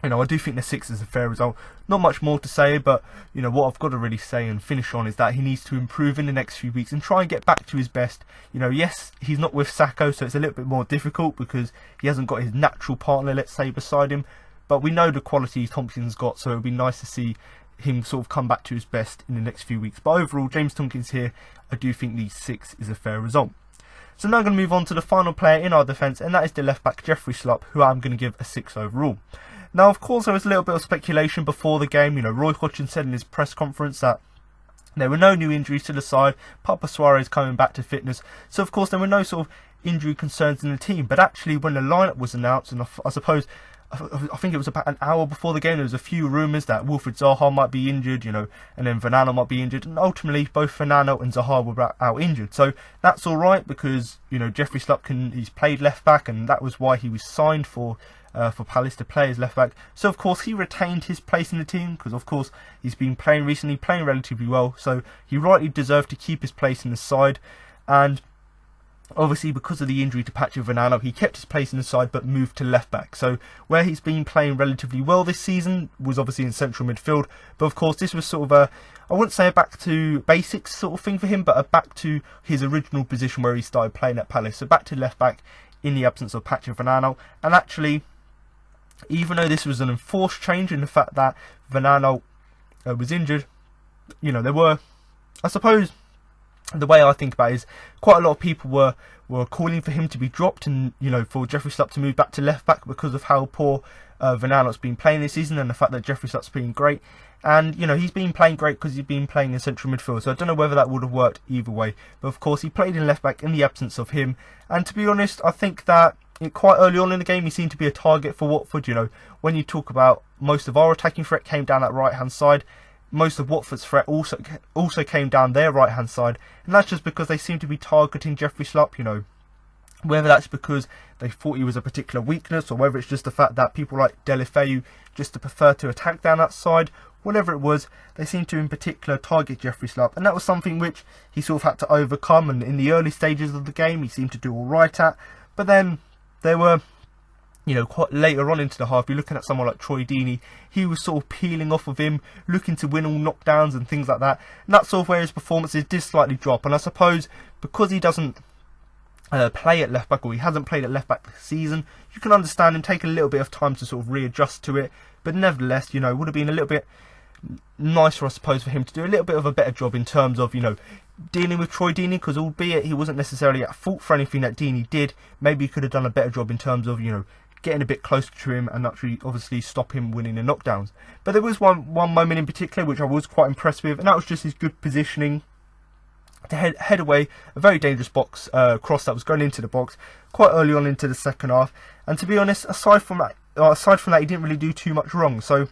you know, I do think the 6 is a fair result. Not much more to say, but, you know, what I've got to really say and finish on is that he needs to improve in the next few weeks and try and get back to his best. You know, yes, he's not with Sakho, so it's a little bit more difficult because he hasn't got his natural partner, let's say, beside him. But we know the quality Thompkins got, so it would be nice to see him sort of come back to his best in the next few weeks. But overall, James Thompkins here, I do think the 6 is a fair result. So now I'm going to move on to the final player in our defence, and that is the left back Jeffrey Schlopp, who I'm going to give a 6 overall. Now, of course, there was a little bit of speculation before the game. You know, Roy Hodgson said in his press conference that there were no new injuries to the side, Papa Suarez coming back to fitness. So, of course, there were no sort of injury concerns in the team. But actually, when the lineup was announced, and I suppose, I think it was about an hour before the game, there was a few rumours that Wilfried Zaha might be injured, you know, and then Vanano might be injured. And ultimately, both Vanano and Zaha were out injured. So that's all right, because, you know, Jeffrey Schlopp he's played left back, and that was why he was signed for Palace to play as left back. So of course he retained his place in the team, because of course he's been playing recently, playing relatively well, so he rightly deserved to keep his place in the side. And obviously because of the injury to Patrick Vanano, he kept his place in the side but moved to left back. So where he's been playing relatively well this season was obviously in central midfield, but of course this was sort of a, I wouldn't say a back to basics sort of thing for him, but a back to his original position where he started playing at Palace. So back to left back in the absence of Patrick Vanano. And actually, even though this was an enforced change in the fact that Vanano was injured, you know, there were, I suppose, the way I think about it is quite a lot of people were calling for him to be dropped, and, you know, for Jeffrey Schlopp to move back to left back because of how poor Vanano's been playing this season, and the fact that Jeffrey Schlopp's been great. And, you know, he's been playing great because he's been playing in central midfield, so I don't know whether that would have worked either way. But of course he played in left back in the absence of him, and to be honest, I think that quite early on in the game he seemed to be a target for Watford. You know, when you talk about most of our attacking threat came down that right hand side, most of Watford's threat also came down their right hand side, and that's just because they seem to be targeting Jeffrey Schlopp. You know, whether that's because they thought he was a particular weakness, or whether it's just the fact that people like Delefeu just prefer to attack down that side. Whatever it was, they seemed to in particular target Jeffrey Schlopp, and that was something which he sort of had to overcome, and in the early stages of the game he seemed to do alright at. But then there were, you know, quite later on into the half, you're looking at someone like Troy Deeney, he was sort of peeling off of him, looking to win all knockdowns and things like that, and that's sort of where his performances did slightly drop. And I suppose because he doesn't play at left back, or he hasn't played at left back this season, you can understand him taking a little bit of time to sort of readjust to it. But nevertheless, you know, it would have been a little bit nicer, I suppose, for him to do a little bit of a better job in terms of, you know, dealing with Troy Deeney, because albeit he wasn't necessarily at fault for anything that Deeney did, maybe he could have done a better job in terms of, you know, getting a bit closer to him and actually obviously stop him winning the knockdowns. But there was one moment in particular which I was quite impressed with, and that was just his good positioning to head away a very dangerous box cross that was going into the box quite early on into the second half. And to be honest, aside from that he didn't really do too much wrong. So,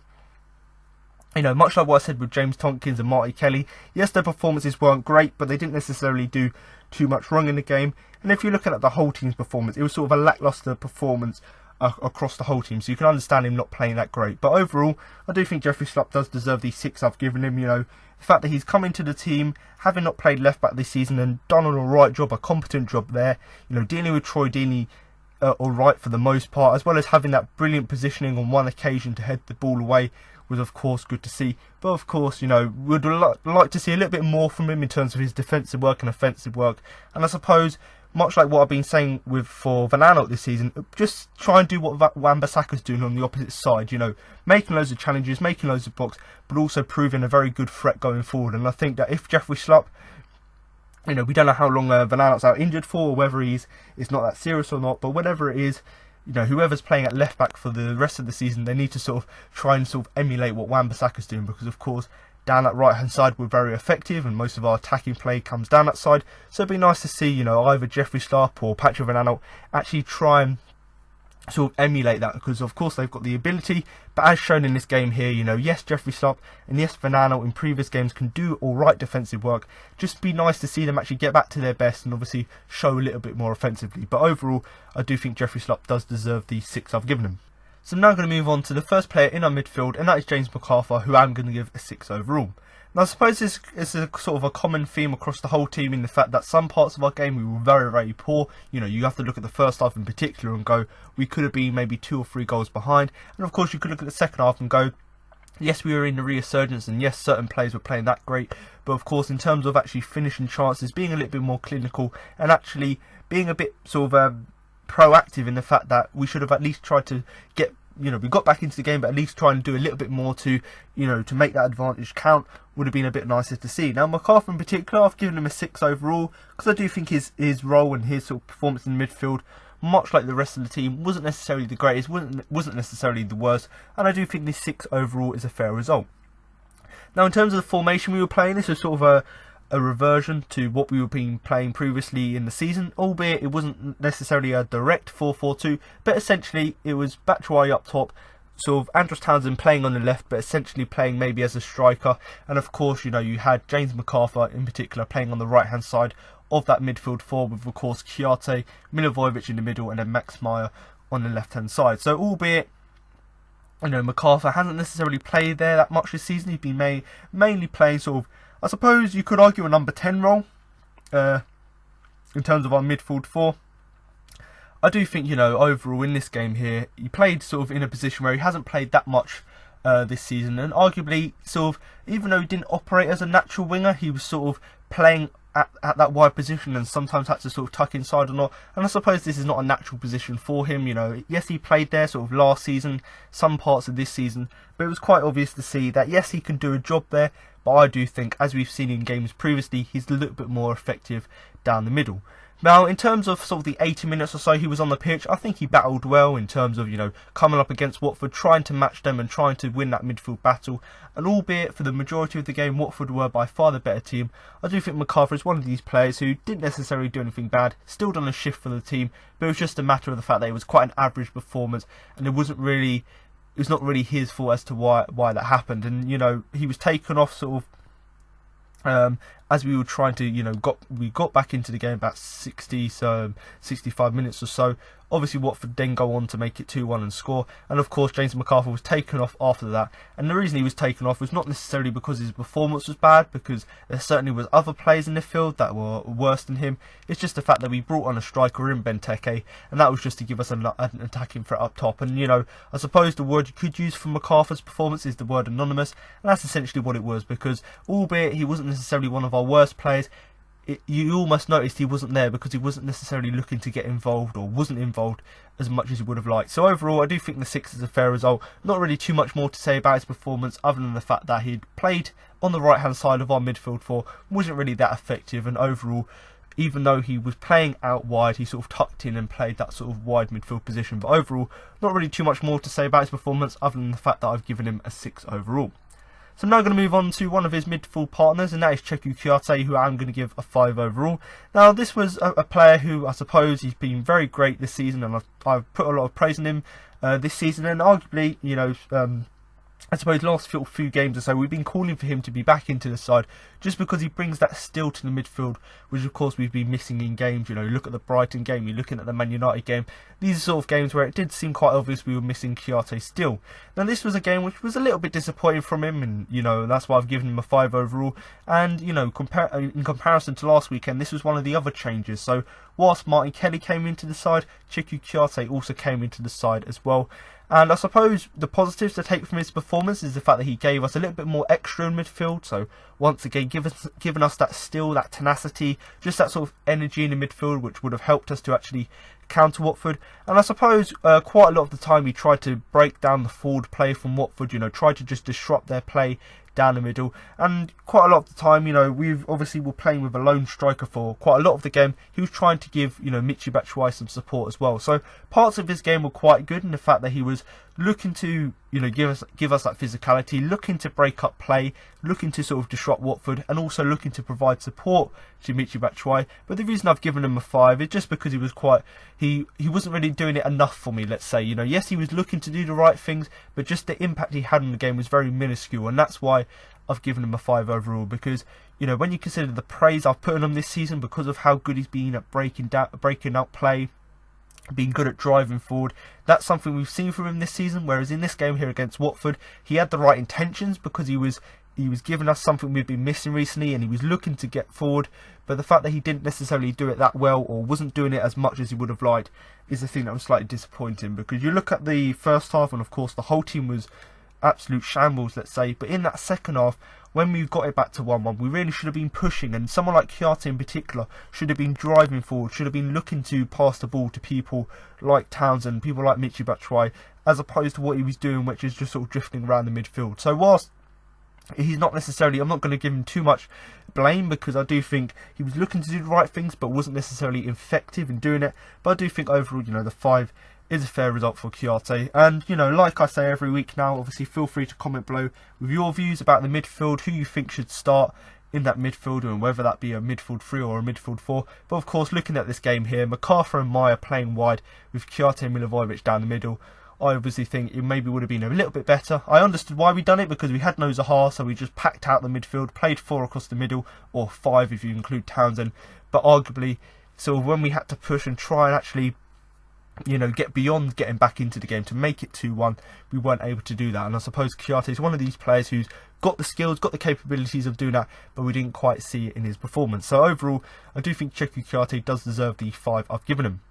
you know, much like what I said with James Thompkins and Marty Kelly, yes, their performances weren't great, but they didn't necessarily do too much wrong in the game. And if you're looking at the whole team's performance, it was sort of a lacklustre performance across the whole team, so you can understand him not playing that great. But overall, I do think Jeffrey Schlopp does deserve these 6 I've given him. You know, the fact that he's come into the team, having not played left back this season, and done an alright job, a competent job there, you know, dealing with Troy Deeney alright for the most part, as well as having that brilliant positioning on one occasion to head the ball away, was of course good to see. But of course, you know, would like to see a little bit more from him in terms of his defensive work and offensive work. And I suppose, much like what I've been saying for Vanano this season, just try and do what Wamba is doing on the opposite side, you know, making loads of challenges, making loads of blocks, but also proving a very good threat going forward. And I think that if Jeffrey Schlopp, you know, we don't know how long Vanano's out injured for, or whether it's not that serious or not, but whatever it is, you know, whoever's playing at left back for the rest of the season, they need to sort of try and sort of emulate what Wan-Bissaka's doing, because of course down that right hand side we're very effective and most of our attacking play comes down that side. So it'd be nice to see, you know, either Jeffrey Schlopp or Patrick Van Aanholt actually try and sort of emulate that, because of course they've got the ability. But as shown in this game here, you know, yes, Jeffrey Schlopp and yes, Van Aanholt in previous games can do alright defensive work. Just be nice to see them actually get back to their best and obviously show a little bit more offensively. But overall, I do think Jeffrey Schlopp does deserve the 6 I've given him. So I'm now going to move on to the first player in our midfield, and that is James McArthur, who I'm going to give a 6 overall. Now I suppose this is a sort of a common theme across the whole team, in the fact that some parts of our game we were very, very poor. You know, you have to look at the first half in particular and go, we could have been maybe 2 or 3 goals behind. And of course you could look at the second half and go, yes, we were in the resurgence, and yes, certain players were playing that great. But of course, in terms of actually finishing chances, being a little bit more clinical and actually being a bit sort of proactive in the fact that we should have at least tried to get, you know, we got back into the game, but at least try and do a little bit more to, you know, to make that advantage count, would have been a bit nicer to see. Now McArthur in particular, I've given him a 6 overall, because I do think his role and his sort of performance in the midfield, much like the rest of the team, wasn't necessarily the greatest, wasn't necessarily the worst, and I do think this 6 overall is a fair result. Now in terms of the formation we were playing, this was sort of a reversion to what we were been playing previously in the season, albeit it wasn't necessarily a direct 4-4-2, but essentially it was Batshuayi up top, sort of Andros Townsend playing on the left, but essentially playing maybe as a striker, and of course, you know, you had James McArthur in particular playing on the right hand side of that midfield four, with of course Kouyaté, Milivojevic in the middle, and then Max Meyer on the left hand side. So albeit, you know, McArthur hasn't necessarily played there that much this season, he's been mainly playing sort of, I suppose you could argue, a number 10 role in terms of our midfield four. I do think, you know, overall in this game here, he played sort of in a position where he hasn't played that much this season, and arguably sort of, even though he didn't operate as a natural winger, he was sort of playing at that wide position and sometimes had to sort of tuck inside or not. And I suppose this is not a natural position for him, you know. Yes, he played there sort of last season, some parts of this season, but it was quite obvious to see that yes, he can do a job there, but I do think, as we've seen in games previously, he's a little bit more effective down the middle. Now, in terms of sort of the 80 minutes or so he was on the pitch, I think he battled well in terms of, you know, coming up against Watford, trying to match them and trying to win that midfield battle. And albeit for the majority of the game, Watford were by far the better team, I do think McArthur is one of these players who didn't necessarily do anything bad, still done a shift for the team, but it was just a matter of the fact that it was quite an average performance, and it was not really his fault as to why that happened. And, you know, he was taken off sort of as we were trying to, you know, we got back into the game about 65 minutes or so. Obviously Watford then go on to make it 2-1 and score, and of course James McArthur was taken off after that. And the reason he was taken off was not necessarily because his performance was bad, because there certainly was other players in the field that were worse than him. It's just the fact that we brought on a striker in Benteke, and that was just to give us an attacking threat up top. And, you know, I suppose the word you could use for McArthur's performance is the word anonymous, and that's essentially what it was, because albeit he wasn't necessarily one of our worst players, you almost noticed he wasn't there because he wasn't necessarily looking to get involved, or wasn't involved as much as he would have liked. So overall, I do think the 6 is a fair result. Not really too much more to say about his performance other than the fact that he'd played on the right hand side of our midfield four, wasn't really that effective, and overall, even though he was playing out wide, he sort of tucked in and played that sort of wide midfield position. But overall, not really too much more to say about his performance other than the fact that I've given him a 6 overall. So I'm now going to move on to one of his midfield partners, and that is Cheikhou Kouyaté, who I'm going to give a 5 overall. Now, this was a player who, I suppose, he's been very great this season, and I've put a lot of praise on him this season, and arguably, you know, I suppose last few games or so we've been calling for him to be back into the side, just because he brings that steel to the midfield, which of course we've been missing in games. You know, look at the Brighton game, you're looking at the Man United game. These are sort of games where it did seem quite obvious we were missing Kouyaté still. Now this was a game which was a little bit disappointing from him, and, you know, that's why I've given him a 5 overall. And, you know, in comparison to last weekend, this was one of the other changes. So whilst Martin Kelly came into the side, Cheikhou Kouyaté also came into the side as well. And I suppose the positives to take from his performance is the fact that he gave us a little bit more extra in midfield. So once again, giving us that steel, that tenacity, just that sort of energy in the midfield, which would have helped us to actually counter Watford. And I suppose quite a lot of the time he tried to break down the forward play from Watford, you know, tried to just disrupt their play, down the middle, and quite a lot of the time, you know, we've obviously were playing with a lone striker for quite a lot of the game. He was trying to give, you know, Michy Batshuayi some support as well. So parts of his game were quite good in the fact that he was looking to, you know, give us that physicality, looking to break up play, looking to sort of disrupt Watford, and also looking to provide support to Michy Batshuayi. But the reason I've given him a 5 is just because he was he wasn't really doing it enough for me, let's say. You know, yes, he was looking to do the right things, but just the impact he had on the game was very minuscule, and that's why I've given him a 5 overall. Because, you know, when you consider the praise I've put on him this season because of how good he's been at breaking out play, being good at driving forward, that's something we've seen from him this season. Whereas in this game here against Watford, he had the right intentions because he was giving us something we've been missing recently, and he was looking to get forward. But the fact that he didn't necessarily do it that well, or wasn't doing it as much as he would have liked, is the thing that was slightly disappointing. Because you look at the first half, and of course the whole team was absolute shambles, let's say. But in that second half, when we got it back to 1-1, we really should have been pushing, and someone like Chiarte in particular should have been driving forward, should have been looking to pass the ball to people like Townsend, people like Michy Batshuayi, as opposed to what he was doing, which is just sort of drifting around the midfield. So whilst he's not necessarily, I'm not going to give him too much blame, because I do think he was looking to do the right things but wasn't necessarily effective in doing it. But I do think overall, you know, the 5 is a fair result for Chiarte. And, you know, like I say every week now, obviously feel free to comment below with your views about the midfield, who you think should start in that midfield, and whether that be a midfield 3 or a midfield 4. But of course, looking at this game here, MacArthur and Meyer playing wide with Chiarte and Milivojevic down the middle, I obviously think it maybe would have been a little bit better. I understood why we done it, because we had no Zaha, so we just packed out the midfield, played 4 across the middle, or 5 if you include Townsend. But arguably, so when we had to push and try and actually, you know, get beyond getting back into the game to make it 2-1, we weren't able to do that. And I suppose Chiarte is one of these players who's got the skills, got the capabilities of doing that, but we didn't quite see it in his performance. So overall, I do think Cheikhou Chiarte does deserve the 5 I've given him.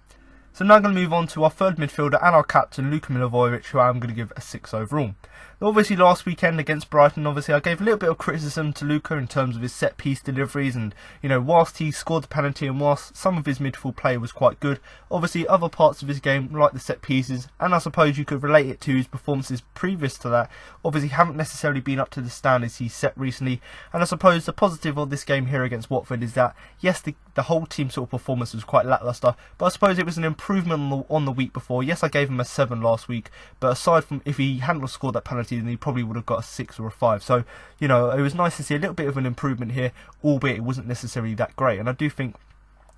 So now I'm going to move on to our third midfielder and our captain, Luka Milivojevic, who I'm going to give a 6 overall. Obviously last weekend against Brighton, obviously I gave a little bit of criticism to Luka in terms of his set piece deliveries, and, you know, whilst he scored the penalty and whilst some of his midfield play was quite good, obviously other parts of his game, like the set pieces, and I suppose you could relate it to his performances previous to that, obviously haven't necessarily been up to the standards he's set recently. And I suppose the positive of this game here against Watford is that, yes, the whole team sort of performance was quite lacklustre, but I suppose it was an improvement on the week before. Yes, I gave him a 7 last week, but aside from, if he hadn't scored that penalty, then he probably would have got a 6 or a 5. So, you know, it was nice to see a little bit of an improvement here, albeit it wasn't necessarily that great. And I do think,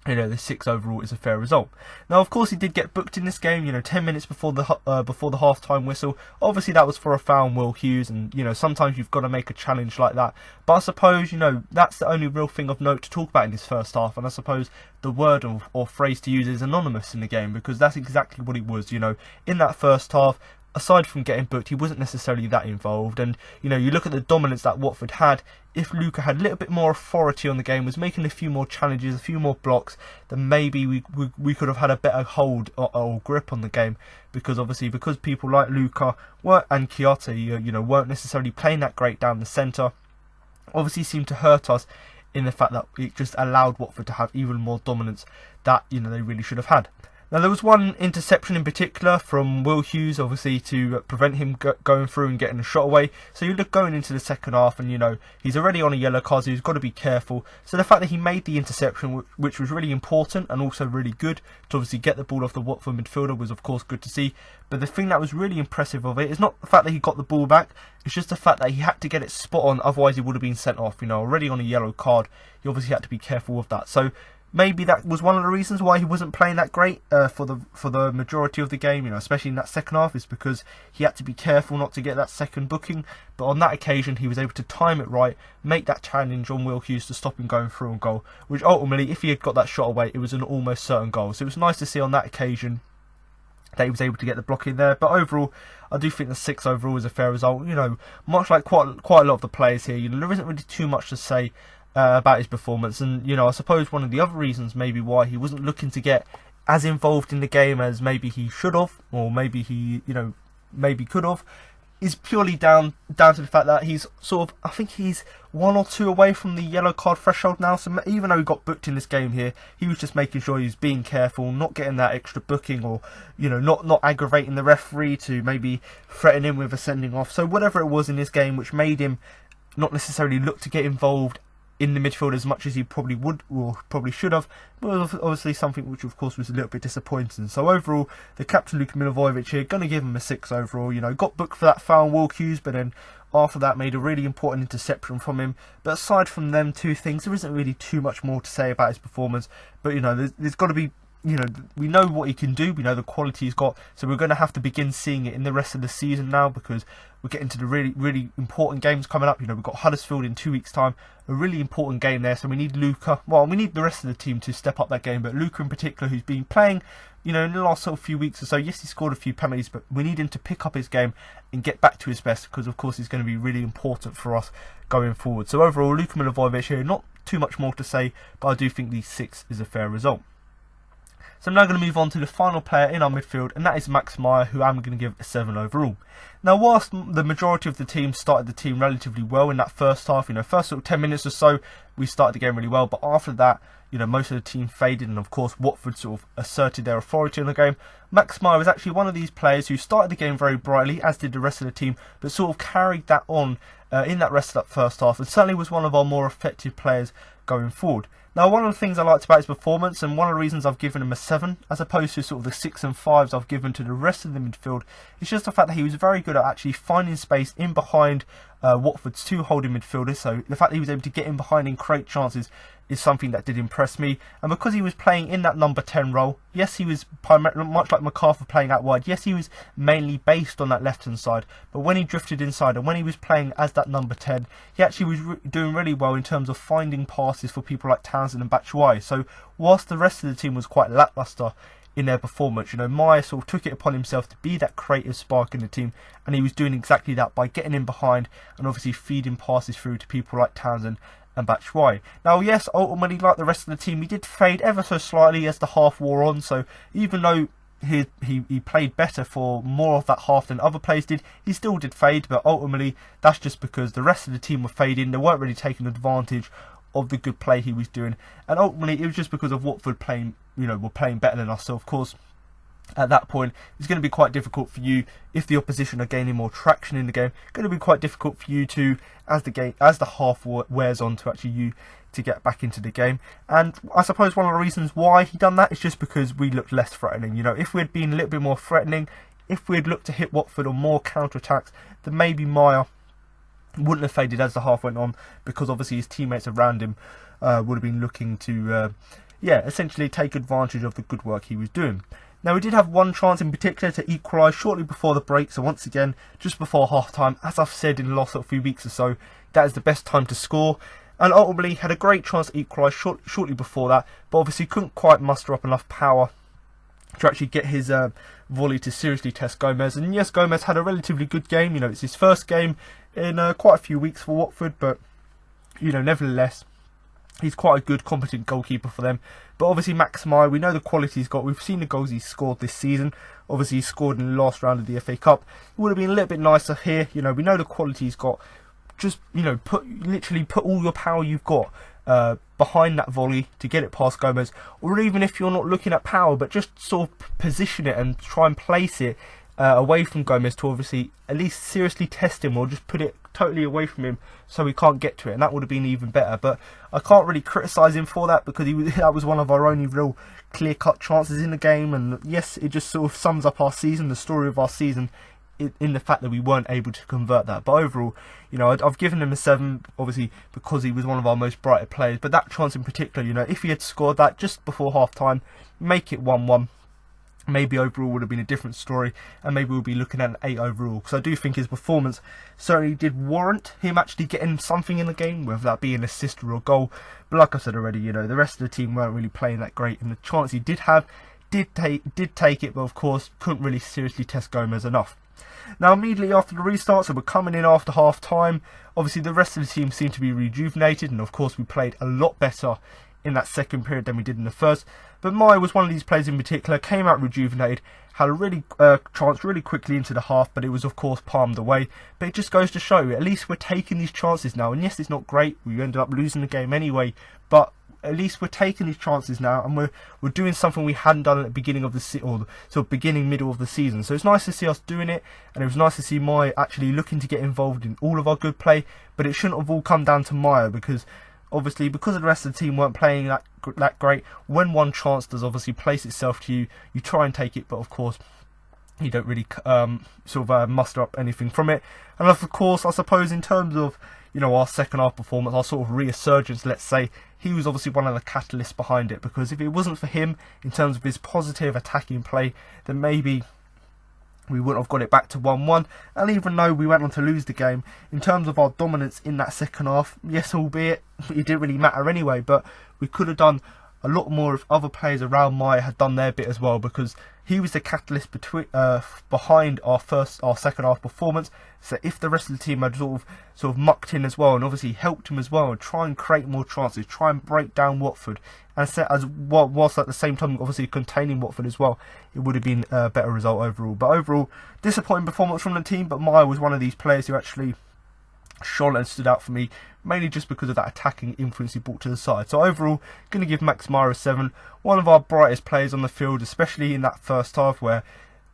you know, the 6 overall is a fair result. Now, of course, he did get booked in this game, you know, 10 minutes before the half-time whistle. Obviously, that was for a foul on Will Hughes, and, you know, sometimes you've got to make a challenge like that. But I suppose, you know, that's the only real thing of note to talk about in this first half. And I suppose the word or phrase to use is anonymous in the game, because that's exactly what it was. You know, in that first half, aside from getting booked, he wasn't necessarily that involved. And, you know, you look at the dominance that Watford had. If Luka had a little bit more authority on the game, was making a few more challenges, a few more blocks, then maybe we could have had a better hold or grip on the game. Because obviously, because people like Luka and Chiarte, you know, weren't necessarily playing that great down the centre, obviously seemed to hurt us in the fact that it just allowed Watford to have even more dominance that, you know, they really should have had. Now, there was one interception in particular from Will Hughes, obviously, to prevent him going through and getting a shot away. So you look going into the second half, and, you know, he's already on a yellow card, so he's got to be careful. So the fact that he made the interception, which was really important and also really good to obviously get the ball off the Watford midfielder, was of course good to see. But the thing that was really impressive of it is not the fact that he got the ball back, it's just the fact that he had to get it spot on, otherwise he would have been sent off. You know, already on a yellow card, he obviously had to be careful with that. So maybe that was one of the reasons why he wasn't playing that great for the majority of the game, you know, especially in that second half, is because he had to be careful not to get that second booking. But on that occasion, he was able to time it right, make that challenge on Will Hughes to stop him going through on goal, which ultimately, if he had got that shot away, it was an almost certain goal. So it was nice to see on that occasion that he was able to get the block in there. But overall, I do think the 6 overall is a fair result. You know, much like quite a lot of the players here, you know, there isn't really too much to say about his performance. And, you know, I suppose one of the other reasons maybe why he wasn't looking to get as involved in the game as maybe he should have, or maybe he, you know, maybe could have, is purely down to the fact that he's sort of, I think he's 1 or 2 away from the yellow card threshold now. So even though he got booked in this game here, he was just making sure he was being careful, not getting that extra booking, or, you know, not aggravating the referee to maybe threaten him with a sending off. So whatever it was in this game which made him not necessarily look to get involved in the midfield as much as he probably would or probably should have, but obviously something which of course was a little bit disappointing. So overall, the captain Luka Milivojevic here, going to give him a 6 overall. You know, got booked for that foul on Will Hughes, but then after that made a really important interception from him. But aside from them two things, there isn't really too much more to say about his performance. But you know, there's got to be, you know, we know what he can do, we know the quality he's got, so we're going to have to begin seeing it in the rest of the season now, because we're getting to the really important games coming up. You know, we've got Huddersfield in 2 weeks' time, a really important game there, so we need Luka, well, we need the rest of the team to step up that game, but Luka in particular, who's been playing, you know, in the last sort of few weeks or so. Yes, he scored a few penalties, but we need him to pick up his game and get back to his best, because of course he's going to be really important for us going forward. So overall, Luka Milivojevic here, not too much more to say, but I do think the 6 is a fair result. So I'm now going to move on to the final player in our midfield, and that is Max Meyer, who I'm going to give a 7 overall. Now, whilst the majority of the team started the team relatively well in that first half, you know, first sort of 10 minutes or so, we started the game really well, but after that, you know, most of the team faded, and of course Watford sort of asserted their authority in the game. Max Meyer was actually one of these players who started the game very brightly, as did the rest of the team, but sort of carried that on in that rest of that first half, and certainly was one of our more effective players going forward. Now, one of the things I liked about his performance, and one of the reasons I've given him a 7, as opposed to sort of the 6 and 5s I've given to the rest of the midfield, is just the fact that he was very good at actually finding space in behind Watford's 2 holding midfielders. So the fact that he was able to get in behind and create chances is something that did impress me. And because he was playing in that number 10 role, yes, he was much like McArthur playing out wide, yes, he was mainly based on that left hand side, but when he drifted inside and when he was playing as that number 10, he actually was doing really well in terms of finding passes for people like Townsend and Batshuayi. So whilst the rest of the team was quite lacklustre in their performance, you know, Meyer sort of took it upon himself to be that creative spark in the team, and he was doing exactly that by getting in behind and obviously feeding passes through to people like Townsend and Batshuayi. Now, yes, ultimately, like the rest of the team, he did fade ever so slightly as the half wore on, so even though he played better for more of that half than other players did, he still did fade, but ultimately that's just because the rest of the team were fading. They weren't really taking advantage of the good play he was doing, and ultimately it was just because of Watford playing, you know, were playing better than us. So of course, at that point, it's going to be quite difficult for you, if the opposition are gaining more traction in the game, going to be quite difficult for you to, as the half wears on, to actually to get back into the game. And I suppose one of the reasons why he done that is just because we looked less threatening. You know, if we had been a little bit more threatening, if we had looked to hit Watford on more counter-attacks, then maybe Meyer wouldn't have faded as the half went on, because obviously his teammates around him would have been looking to essentially take advantage of the good work he was doing. Now, we did have one chance in particular to equalise shortly before the break, so once again, just before half-time, as I've said in the last few weeks or so, that is the best time to score, and ultimately had a great chance to equalise shortly before that, but obviously couldn't quite muster up enough power to actually get his volley to seriously test Gomez. And yes, Gomez had a relatively good game. You know, it's his first game in quite a few weeks for Watford, but you know, nevertheless, he's quite a good, competent goalkeeper for them. But obviously Max Meyer, we know the quality he's got. We've seen the goals he's scored this season. Obviously he scored in the last round of the FA Cup. It would have been a little bit nicer here. You know, we know the quality he's got. Just, you know, literally put all your power you've got behind that volley to get it past Gomez. Or even if you're not looking at power, but just sort of position it and try and place it away from Gomez to obviously at least seriously test him, or just put it totally away from him so he can't get to it, and that would have been even better. But I can't really criticise him for that, because that was one of our only real clear-cut chances in the game. And yes, it just sort of sums up our season, the story of our season, in the fact that we weren't able to convert that. But overall, you know, I've given him a 7, obviously because he was one of our most brighter players. But that chance in particular, you know, if he had scored that just before half-time, make it 1-1, maybe overall would have been a different story, and maybe we'll be looking at an 8 overall, because I do think his performance certainly did warrant him actually getting something in the game, whether that be an assist or a goal. But like I said already, you know, the rest of the team weren't really playing that great, and the chance he did have, did take it, but of course couldn't really seriously test Gomez enough. Now, immediately after the restart, so we're coming in after half time, obviously the rest of the team seemed to be rejuvenated, and of course we played a lot better in that second period than we did in the first. But Meyer was one of these players in particular, came out rejuvenated, had a really chance really quickly into the half, but it was of course palmed away. But it just goes to show, at least we're taking these chances now, and yes, it's not great, we ended up losing the game anyway, but at least we're taking these chances now, and we're doing something we hadn't done at the beginning of the or the sort of beginning middle of the season. So it's nice to see us doing it, and it was nice to see Meyer actually looking to get involved in all of our good play. But it shouldn't have all come down to Meyer, because obviously, because the rest of the team weren't playing that great, when one chance does obviously place itself to you, you try and take it, but of course you don't really muster up anything from it. And of course, I suppose in terms of, you know, our second half performance, our sort of resurgence, let's say, he was obviously one of the catalysts behind it, because if it wasn't for him in terms of his positive attacking play, then maybe we wouldn't have got it back to 1-1. And even though we went on to lose the game, in terms of our dominance in that second half, yes, albeit it didn't really matter anyway, but we could have done a lot more if other players around Meyer had done their bit as well, because he was the catalyst behind our second half performance. So if the rest of the team had sort of mucked in as well, and obviously helped him as well, and try and create more chances, try and break down Watford, and whilst at the same time obviously containing Watford as well, it would have been a better result overall. But overall, disappointing performance from the team, but Meyer was one of these players who actually shone and stood out for me, mainly just because of that attacking influence he brought to the side. So overall, going to give Max Meyer a 7. One of our brightest players on the field, especially in that first half where,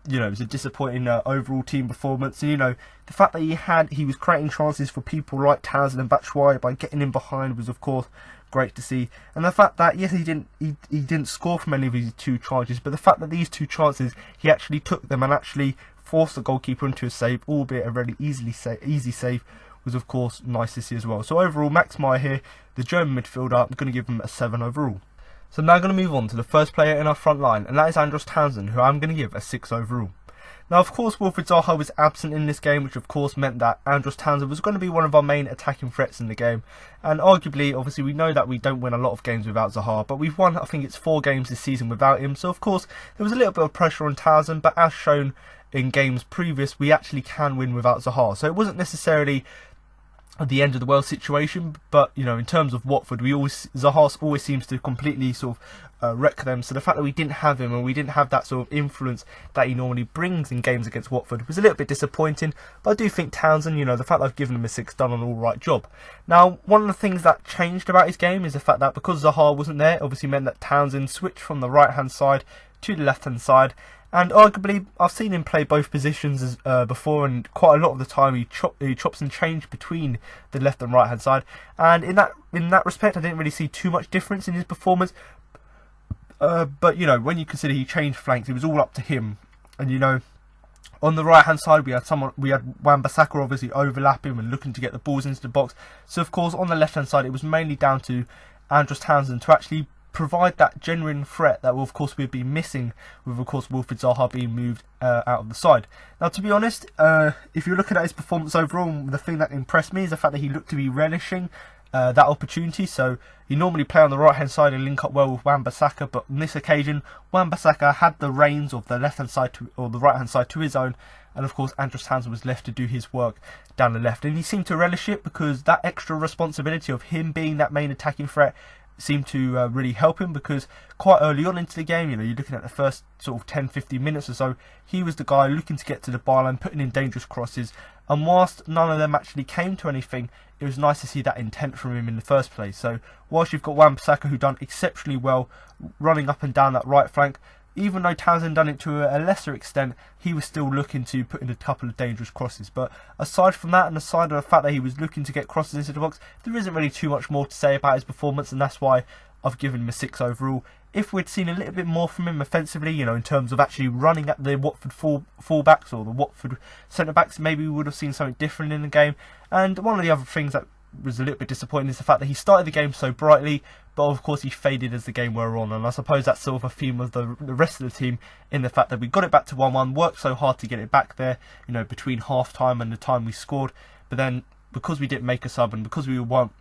you know, it was a disappointing overall team performance. And, you know, the fact that he was creating chances for people like Townsend and Batshuayi by getting in behind was, of course, great to see. And the fact that, yes, he didn't score from any of these two charges, but the fact that these two chances, he actually took them and actually forced the goalkeeper into a save, albeit a really easy save, was of course nice to see as well. So overall, Max Meyer here, the German midfielder, I'm going to give him a 7 overall. So now I'm going to move on to the first player in our front line, and that is Andros Townsend, who I'm going to give a 6 overall. Now, of course, Wilfried Zaha was absent in this game, which of course meant that Andros Townsend was going to be one of our main attacking threats in the game. And arguably, obviously, we know that we don't win a lot of games without Zaha, but we've won, I think it's 4 games this season without him. So of course, there was a little bit of pressure on Townsend, but as shown in games previous, we actually can win without Zaha. So it wasn't necessarily the end of the world situation, but you know, in terms of Watford, Zaha always seems to completely sort of wreck them. So the fact that we didn't have him, and we didn't have that sort of influence that he normally brings in games against Watford, was a little bit disappointing. But I do think Townsend, you know, the fact that I've given him a 6, done an alright job. Now, one of the things that changed about his game is the fact that because Zaha wasn't there, obviously meant that Townsend switched from the right hand side to the left hand side. And arguably, I've seen him play both positions before, and quite a lot of the time he chops and changes between the left and right hand side. And in that respect, I didn't really see too much difference in his performance. But you know, when you consider he changed flanks, it was all up to him. And you know, on the right hand side, we had Wamba obviously overlapping and looking to get the balls into the box. So of course, on the left hand side, it was mainly down to Andros Townsend to actually provide that genuine threat that of course we'd be missing with of course Wilfried Zaha being moved out of the side. Now, to be honest, if you're looking at his performance overall, the thing that impressed me is the fact that he looked to be relishing that opportunity. So he normally play on the right hand side and link up well with Wamba, but on this occasion Wamba had the reins of the left hand side or the right hand side to his own, and of course Andros Townsend was left to do his work down the left, and he seemed to relish it, because that extra responsibility of him being that main attacking threat seemed to really help him, because quite early on into the game, you know, you're looking at the first sort of 10-15 minutes or so, he was the guy looking to get to the byline, putting in dangerous crosses, and whilst none of them actually came to anything, it was nice to see that intent from him in the first place. So whilst you've got Wamba who done exceptionally well running up and down that right flank, even though Townsend done it to a lesser extent, he was still looking to put in a couple of dangerous crosses. But aside from that, and aside of the fact that he was looking to get crosses into the box, there isn't really too much more to say about his performance, and that's why I've given him a 6 overall. If we'd seen a little bit more from him offensively, you know, in terms of actually running at the Watford full-backs or the Watford centre-backs, maybe we would have seen something different in the game. And one of the other things that was a little bit disappointing is the fact that he started the game so brightly, but of course he faded as the game wore on. And I suppose that's sort of a theme of the rest of the team, in the fact that we got it back to 1-1, worked so hard to get it back there, you know, between half-time and the time we scored. But then, because we didn't make a sub and because we weren't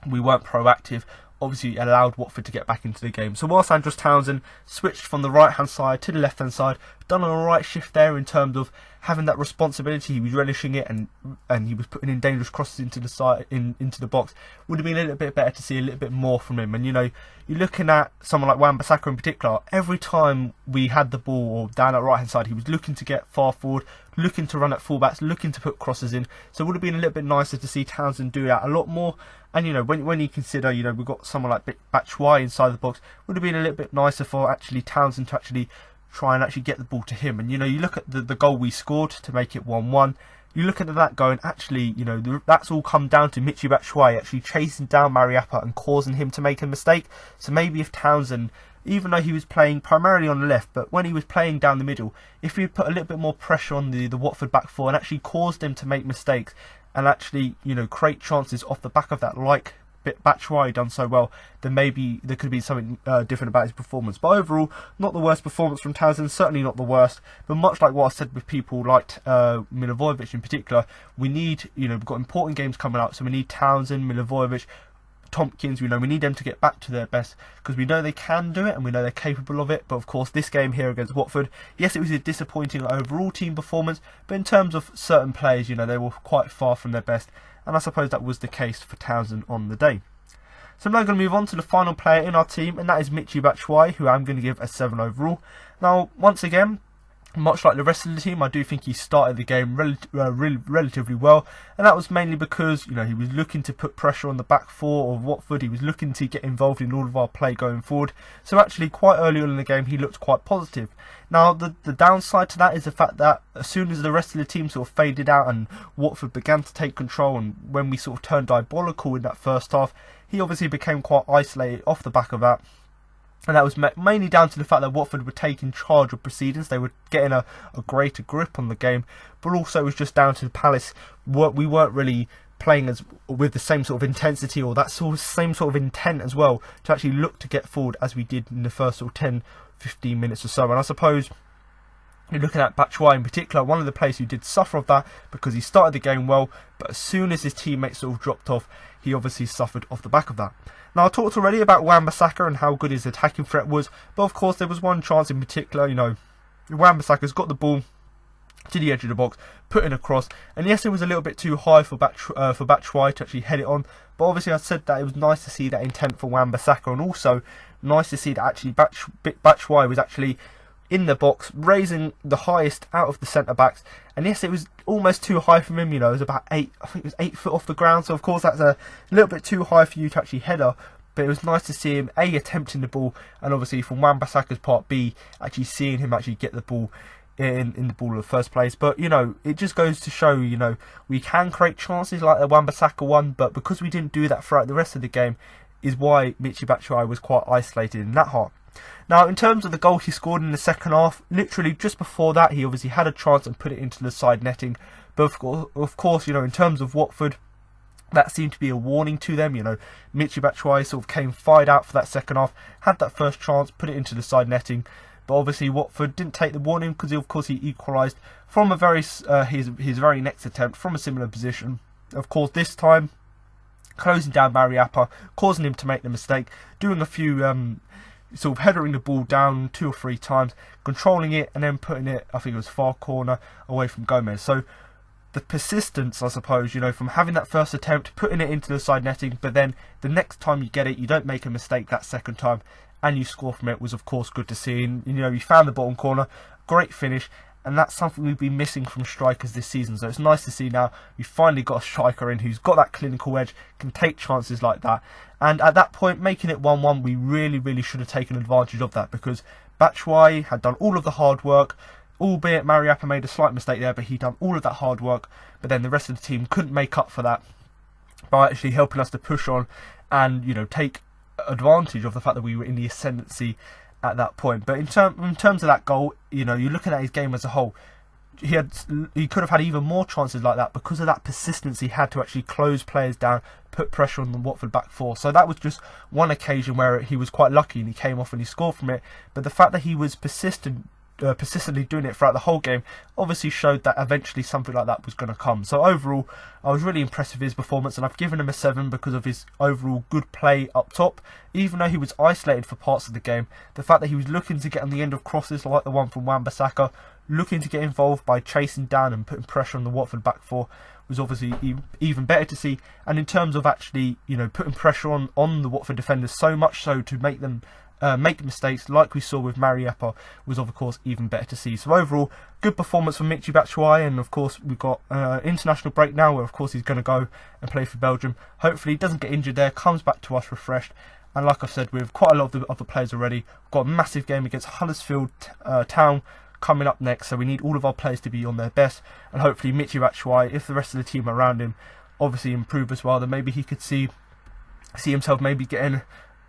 proactive, obviously allowed Watford to get back into the game. So whilst Andros Townsend switched from the right hand side to the left hand side, done an alright shift there in terms of having that responsibility. He was relishing it, and he was putting in dangerous crosses into the side, into the box. Would have been a little bit better to see a little bit more from him. And you know, you're looking at someone like Wamba in particular. Every time we had the ball or down that right hand side, he was looking to get far forward, looking to run at fullbacks, looking to put crosses in. So it would have been a little bit nicer to see Townsend do that a lot more. And you know, when you consider, you know, we've got someone like Batshuayi inside the box, would have been a little bit nicer for actually Townsend to actually try and actually get the ball to him. And you know, you look at the goal we scored to make it 1-1. You look at that going, actually, you know, that's all come down to Michy Batshuayi actually chasing down Mariappa and causing him to make a mistake. So maybe if Townsend, even though he was playing primarily on the left, but when he was playing down the middle, if he put a little bit more pressure on the Watford back four and actually caused them to make mistakes and actually, you know, create chances off the back of that, like Batshuayi done so well, then maybe there could be something different about his performance. But overall, not the worst performance from Townsend, certainly not the worst. But much like what I said with people like Milivojevic in particular, we need, you know, we've got important games coming up, so we need Townsend, Milivojevic, Thompkins, we need them to get back to their best, because we know they can do it and we know they're capable of it. But of course, this game here against Watford, yes, it was a disappointing overall team performance, but in terms of certain players, you know, they were quite far from their best, and I suppose that was the case for Townsend on the day. So I'm now going to move on to the final player in our team, and that is Michy Batshuayi, who I'm going to give a 7 overall. Now, once again, much like the rest of the team, I do think he started the game relatively well, and that was mainly because, you know, he was looking to put pressure on the back four of Watford. He was looking to get involved in all of our play going forward. So actually, quite early on in the game, he looked quite positive. Now, the downside to that is the fact that as soon as the rest of the team sort of faded out and Watford began to take control, and when we sort of turned diabolical in that first half, he obviously became quite isolated off the back of that. And that was mainly down to the fact that Watford were taking charge of proceedings. They were getting a greater grip on the game. But also it was just down to Palace. We weren't really playing with the same sort of intensity or that same sort of intent as well to actually look to get forward as we did in the first sort of 10-15 minutes or so. And I suppose, you're looking at Batshuayi in particular, one of the players who did suffer of that, because he started the game well, but as soon as his teammates sort of dropped off, he obviously suffered off the back of that. Now, I talked already about Wamba and how good his attacking threat was, but of course there was one chance in particular, you know, Wamba-Saka's got the ball to the edge of the box, put in a cross, and yes, it was a little bit too high for Batshuayi to actually head it on, but obviously I said that it was nice to see that intent for Wamba-Saka, and also nice to see that actually Batshuayi was actually in the box, raising the highest out of the centre-backs. And yes, it was almost too high from him, you know, it was about 8 foot off the ground, so of course that's a little bit too high for you to actually header. But it was nice to see him, A, attempting the ball, and obviously from Wamba-Saka's part, B, actually seeing him actually get the ball in the ball in the first place. But, you know, it just goes to show, you know, we can create chances like the Wamba-Saka one, but because we didn't do that throughout the rest of the game, is why Michy Batshuayi was quite isolated in that half. Now, in terms of the goal he scored in the second half, literally just before that, he obviously had a chance and put it into the side netting. But of course, you know, in terms of Watford, that seemed to be a warning to them. You know, Michy Batshuayi sort of came fired out for that second half, had that first chance, put it into the side netting. But obviously Watford didn't take the warning, because of course he equalised from a his very next attempt from a similar position. Of course, this time closing down Mariappa, causing him to make the mistake, doing a few sort of headering the ball down 2 or 3 times, controlling it, and then putting it, I think it was far corner, away from Gomez. So the persistence, I suppose, you know, from having that first attempt, putting it into the side netting, but then the next time you get it, you don't make a mistake that second time, and you score from it, was of course good to see. And, you know, you found the bottom corner, great finish, and that's something we've been missing from strikers this season. So it's nice to see now we finally got a striker in who's got that clinical edge, can take chances like that. And at that point, making it 1-1, we really should have taken advantage of that, because Batshuayi had done all of the hard work, albeit Mariappa made a slight mistake there, but he'd done all of that hard work, but then the rest of the team couldn't make up for that by actually helping us to push on and, you know, take advantage of the fact that we were in the ascendancy at that point. But in terms of that goal, you know, you're looking at his game as a whole, he could have had even more chances like that because of that persistence he had to actually close players down, put pressure on the Watford back four. So that was just one occasion where he was quite lucky and he came off and he scored from it. But the fact that he was persistent persistently doing it throughout the whole game obviously showed that eventually something like that was going to come. So overall, I was really impressed with his performance, and I've given him a 7 because of his overall good play up top. Even though he was isolated for parts of the game, the fact that he was looking to get on the end of crosses like the one from Wamba, looking to get involved by chasing down and putting pressure on the Watford back four, was obviously even better to see. And in terms of actually, putting pressure on the Watford defenders, so much so to make them make mistakes like we saw with Meyer, was of course even better to see. So overall, good performance from Michy Batshuayi, and of course we've got international break now where of course he's going to go and play for Belgium. Hopefully he doesn't get injured there, comes back to us refreshed, and like I've said, with quite a lot of the other players already, we've got a massive game against Huddersfield Town coming up next, so we need all of our players to be on their best, and hopefully Michy Batshuayi, if the rest of the team around him obviously improve as well, then maybe he could see himself maybe getting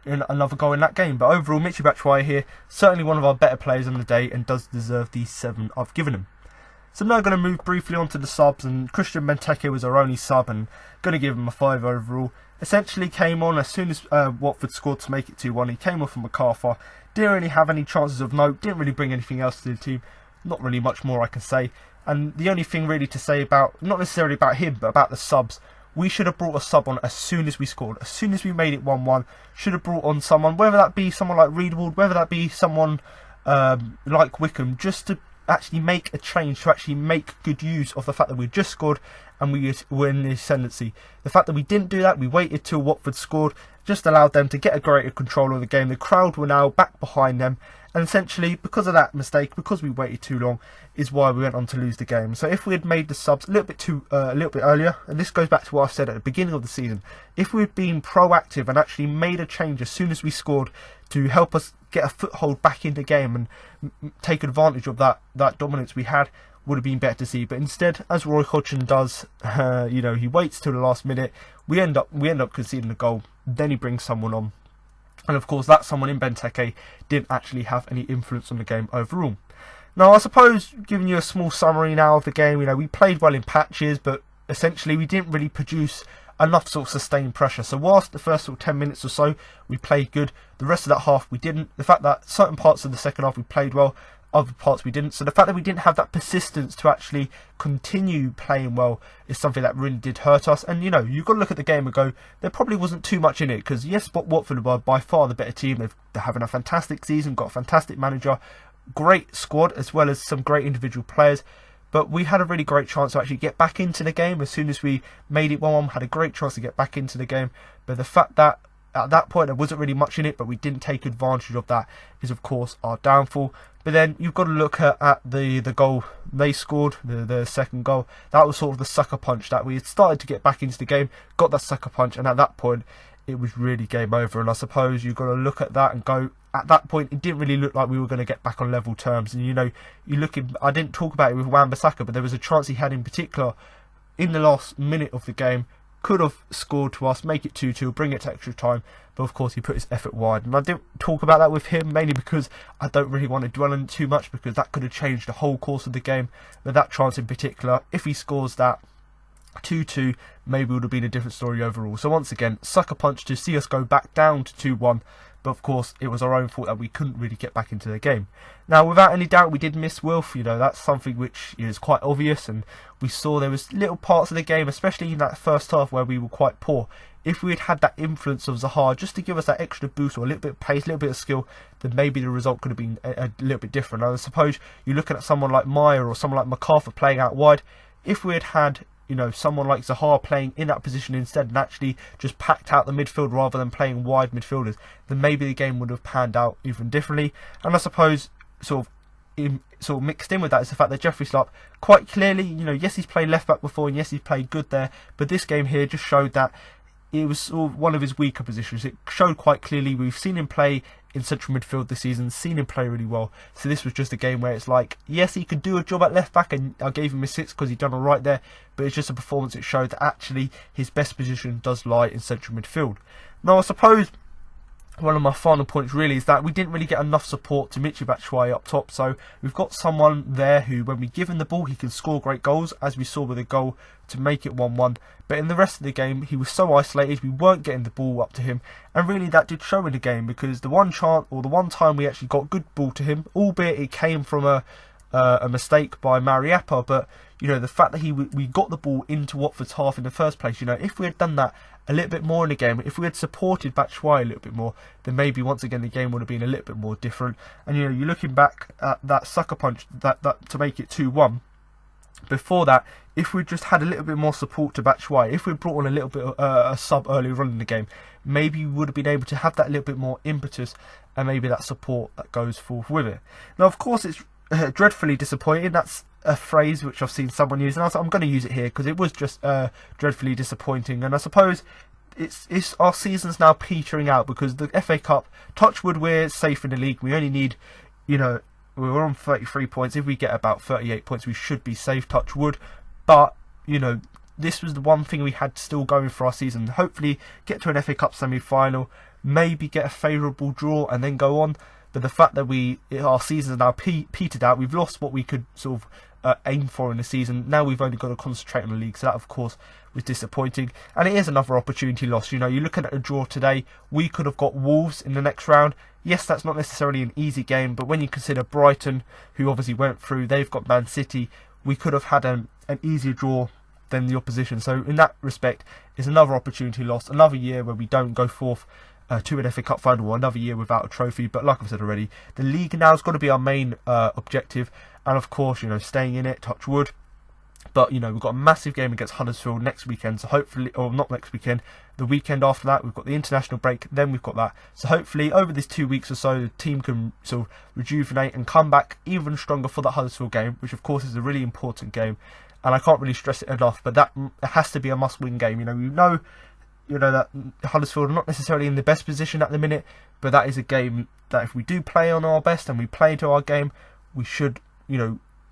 another goal in that game. But overall, Michy Batshuayi here, certainly one of our better players on the day, and does deserve the 7 I've given him. So I'm now going to move briefly on to the subs, and Christian Benteke was our only sub, and going to give him a 5 overall. Essentially came on as soon as Watford scored to make it 2-1. He came off from MacArthur, didn't really have any chances of note, didn't really bring anything else to the team, not really much more I can say. And the only thing really to say about, not necessarily about him, but about the subs, we should have brought a sub on as soon as we scored. As soon as we made it 1-1, should have brought on someone, whether that be someone like Reedwald, whether that be someone like Wickham, just to actually make a change, to actually make good use of the fact that we just scored and we were in the ascendancy. The fact that we didn't do that, we waited till Watford scored, just allowed them to get a greater control of the game. The crowd were now back behind them, and essentially because of that mistake, because we waited too long, is why we went on to lose the game. So if we had made the subs a little bit earlier, and this goes back to what I said at the beginning of the season, if we had been proactive and actually made a change as soon as we scored to help us get a foothold back in the game and take advantage of that dominance we had, would have been better to see. But instead, as Roy Hodgson does, he waits till the last minute. We end up conceding a goal. Then he brings someone on, and of course that someone in Benteke didn't actually have any influence on the game overall. Now, I suppose, giving you a small summary now of the game, we played well in patches, but essentially we didn't really produce enough sort of sustained pressure. So whilst the first 10 minutes or so we played good, the rest of that half we didn't. The fact that certain parts of the second half we played well, other parts we didn't. So the fact that we didn't have that persistence to actually continue playing well is something that really did hurt us. And you've got to look at the game and go, there probably wasn't too much in it, because yes, Watford were by far the better team. They're having a fantastic season, got a fantastic manager, great squad, as well as some great individual players. But we had a really great chance to actually get back into the game as soon as we made it 1-1. Had a great chance to get back into the game. But the fact that at that point there wasn't really much in it, but we didn't take advantage of that, is of course our downfall. But then you've got to look at the goal they scored, the second goal. That was sort of the sucker punch, that we had started to get back into the game, got that sucker punch, and at that point it was really game over. And I suppose you've got to look at that and go, at that point it didn't really look like we were going to get back on level terms. And I didn't talk about it with Wamba, but there was a chance he had in particular in the last minute of the game, could have scored to us, make it 2-2, bring it to extra time, but of course he put his effort wide. And I didn't talk about that with him, mainly because I don't really want to dwell on it too much, because that could have changed the whole course of the game. But that chance in particular, if he scores that 2-2, maybe it would have been a different story overall. So once again, sucker punch to see us go back down to 2-1. But of course, it was our own fault that we couldn't really get back into the game. Now, without any doubt, we did miss Wilf. That's something which is quite obvious, and we saw there was little parts of the game, especially in that first half, where we were quite poor. If we had had that influence of Zaha just to give us that extra boost, or a little bit of pace, a little bit of skill, then maybe the result could have been a little bit different. I suppose you're looking at someone like Meyer or someone like MacArthur playing out wide. If we had someone like Zaha playing in that position instead, and actually just packed out the midfield rather than playing wide midfielders, then maybe the game would have panned out even differently. And I suppose sort of mixed in with that is the fact that Jeffrey Schlopp, quite clearly, yes, he's played left back before, and yes, he's played good there, but this game here just showed that it was sort of one of his weaker positions. It showed quite clearly. We've seen him play in central midfield this season, seen him play really well. So this was just a game where it's like, yes, he could do a job at left back, and I gave him a 6 because he'd done all right there, but it's just a performance that showed that actually his best position does lie in central midfield. Now, I suppose one of my final points really is that we didn't really get enough support to Michy Batshuayi up top. So we've got someone there who, when we give him the ball, he can score great goals, as we saw with a goal to make it 1-1. But in the rest of the game, he was so isolated, we weren't getting the ball up to him. And really that did show in the game, because the one chance, or the one time we actually got good ball to him, albeit it came from a mistake by Mariappa, but the fact that we got the ball into Watford's half in the first place, if we had done that a little bit more in the game, if we had supported Batshuayi a little bit more, then maybe once again the game would have been a little bit more different. And you're looking back at that sucker punch that to make it 2-1. Before that, if we just had a little bit more support to Batshuayi, if we brought on a little bit a sub earlier on in the game, maybe we would have been able to have that little bit more impetus and maybe that support that goes forth with it. Now, of course, it's dreadfully disappointing. That's a phrase which I've seen someone use, and I'm going to use it here because it was just dreadfully disappointing. And I suppose it's our season's now petering out, because the FA Cup, touch wood, we're safe in the league. We only need, we're on 33 points. If we get about 38 points, we should be safe, touch wood. But this was the one thing we had still going for our season. Hopefully get to an FA Cup semi-final, maybe get a favourable draw and then go on. But the fact that our season is now petered out, we've lost what we could sort of aim for in the season. Now we've only got to concentrate on the league, so that of course was disappointing. And it is another opportunity lost. You're looking at a draw today, we could have got Wolves in the next round. Yes, that's not necessarily an easy game, but when you consider Brighton, who obviously went through, they've got Man City, we could have had an easier draw than the opposition. So in that respect, it's another opportunity lost, another year where we don't go forth to an FA Cup final, or another year without a trophy. But like I've said already, the league now has got to be our main objective, and of course, staying in it, touch wood. But we've got a massive game against Huddersfield next weekend, so hopefully, or not next weekend, the weekend after that, we've got the international break, then we've got that. So hopefully over this 2 weeks or so, the team can sort of rejuvenate and come back even stronger for that Huddersfield game, which of course is a really important game, and I can't really stress it enough, but that has to be a must-win game. We know that Huddersfield are not necessarily in the best position at the minute, but that is a game that if we do play on our best and we play to our game, we should,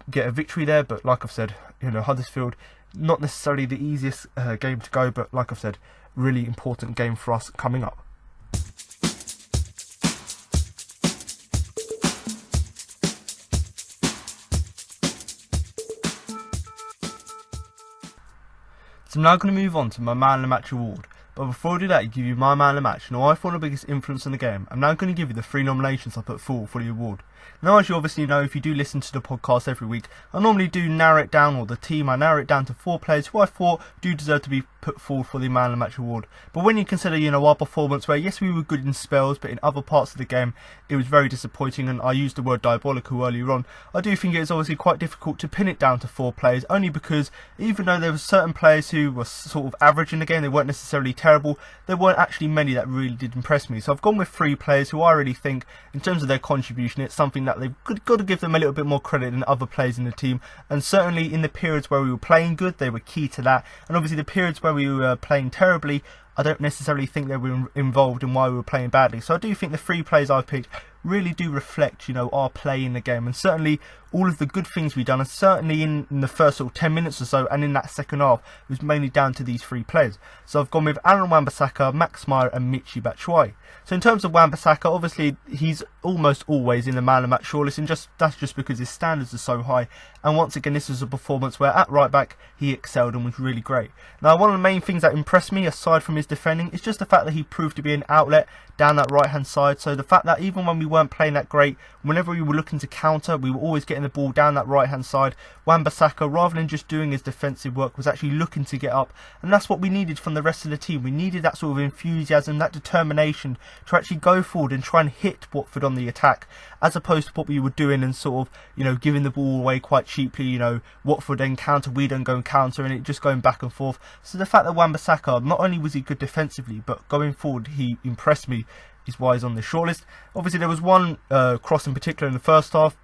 get a victory there. But like I've said, Huddersfield, not necessarily the easiest game to go, but like I've said, really important game for us coming up. So I'm now going to move on to my Man of the Match award. But before I do that, I give you my Man of the Match. Now, I thought the biggest influence on the game. I'm now going to give you the 3 nominations I put forward for the award. Now, as you obviously know, if you do listen to the podcast every week, I normally do narrow it down, or the team, I narrow it down to 4 players who I thought do deserve to be put forward for the Man of the Match award. But when you consider, our performance, where yes, we were good in spells, but in other parts of the game, it was very disappointing, and I used the word diabolical earlier on, I do think it is obviously quite difficult to pin it down to 4 players, only because even though there were certain players who were sort of average in the game, they weren't necessarily terrible, there weren't actually many that really did impress me. So I've gone with 3 players who I really think, in terms of their contribution, it's something that they've got to give them a little bit more credit than other players in the team. And certainly in the periods where we were playing good, they were key to that. And obviously the periods where we were playing terribly, I don't necessarily think they were involved in why we were playing badly. So I do think the 3 players I've picked really do reflect, our play in the game, and certainly all of the good things we've done, and certainly in the first sort of 10 minutes or so, and in that second half, was mainly down to these 3 players. So I've gone with Aaron Wan-Bissaka, Max Meyer and Michy Batshuayi. So in terms of Wan-Bissaka, obviously he's almost always in the Man of the Match shortlist, and that's just because his standards are so high. And once again, this was a performance where at right back he excelled and was really great. Now, one of the main things that impressed me, aside from his defending, is just the fact that he proved to be an outlet down that right hand side. So the fact that even when we weren't playing that great, whenever we were looking to counter, we were always getting the ball down that right hand side. Wan-Bissaka, rather than just doing his defensive work, was actually looking to get up, and that's what we needed from the rest of the team. We needed that sort of enthusiasm, that determination to actually go forward and try and hit Watford on the attack, as opposed to what we were doing and sort of, giving the ball away quite cheaply. Watford then counter, we don't go and counter, and it just going back and forth. So the fact that Wan-Bissaka, not only was he good defensively, but going forward he impressed me, is why he's on the shortlist. Obviously there was one cross in particular in the first half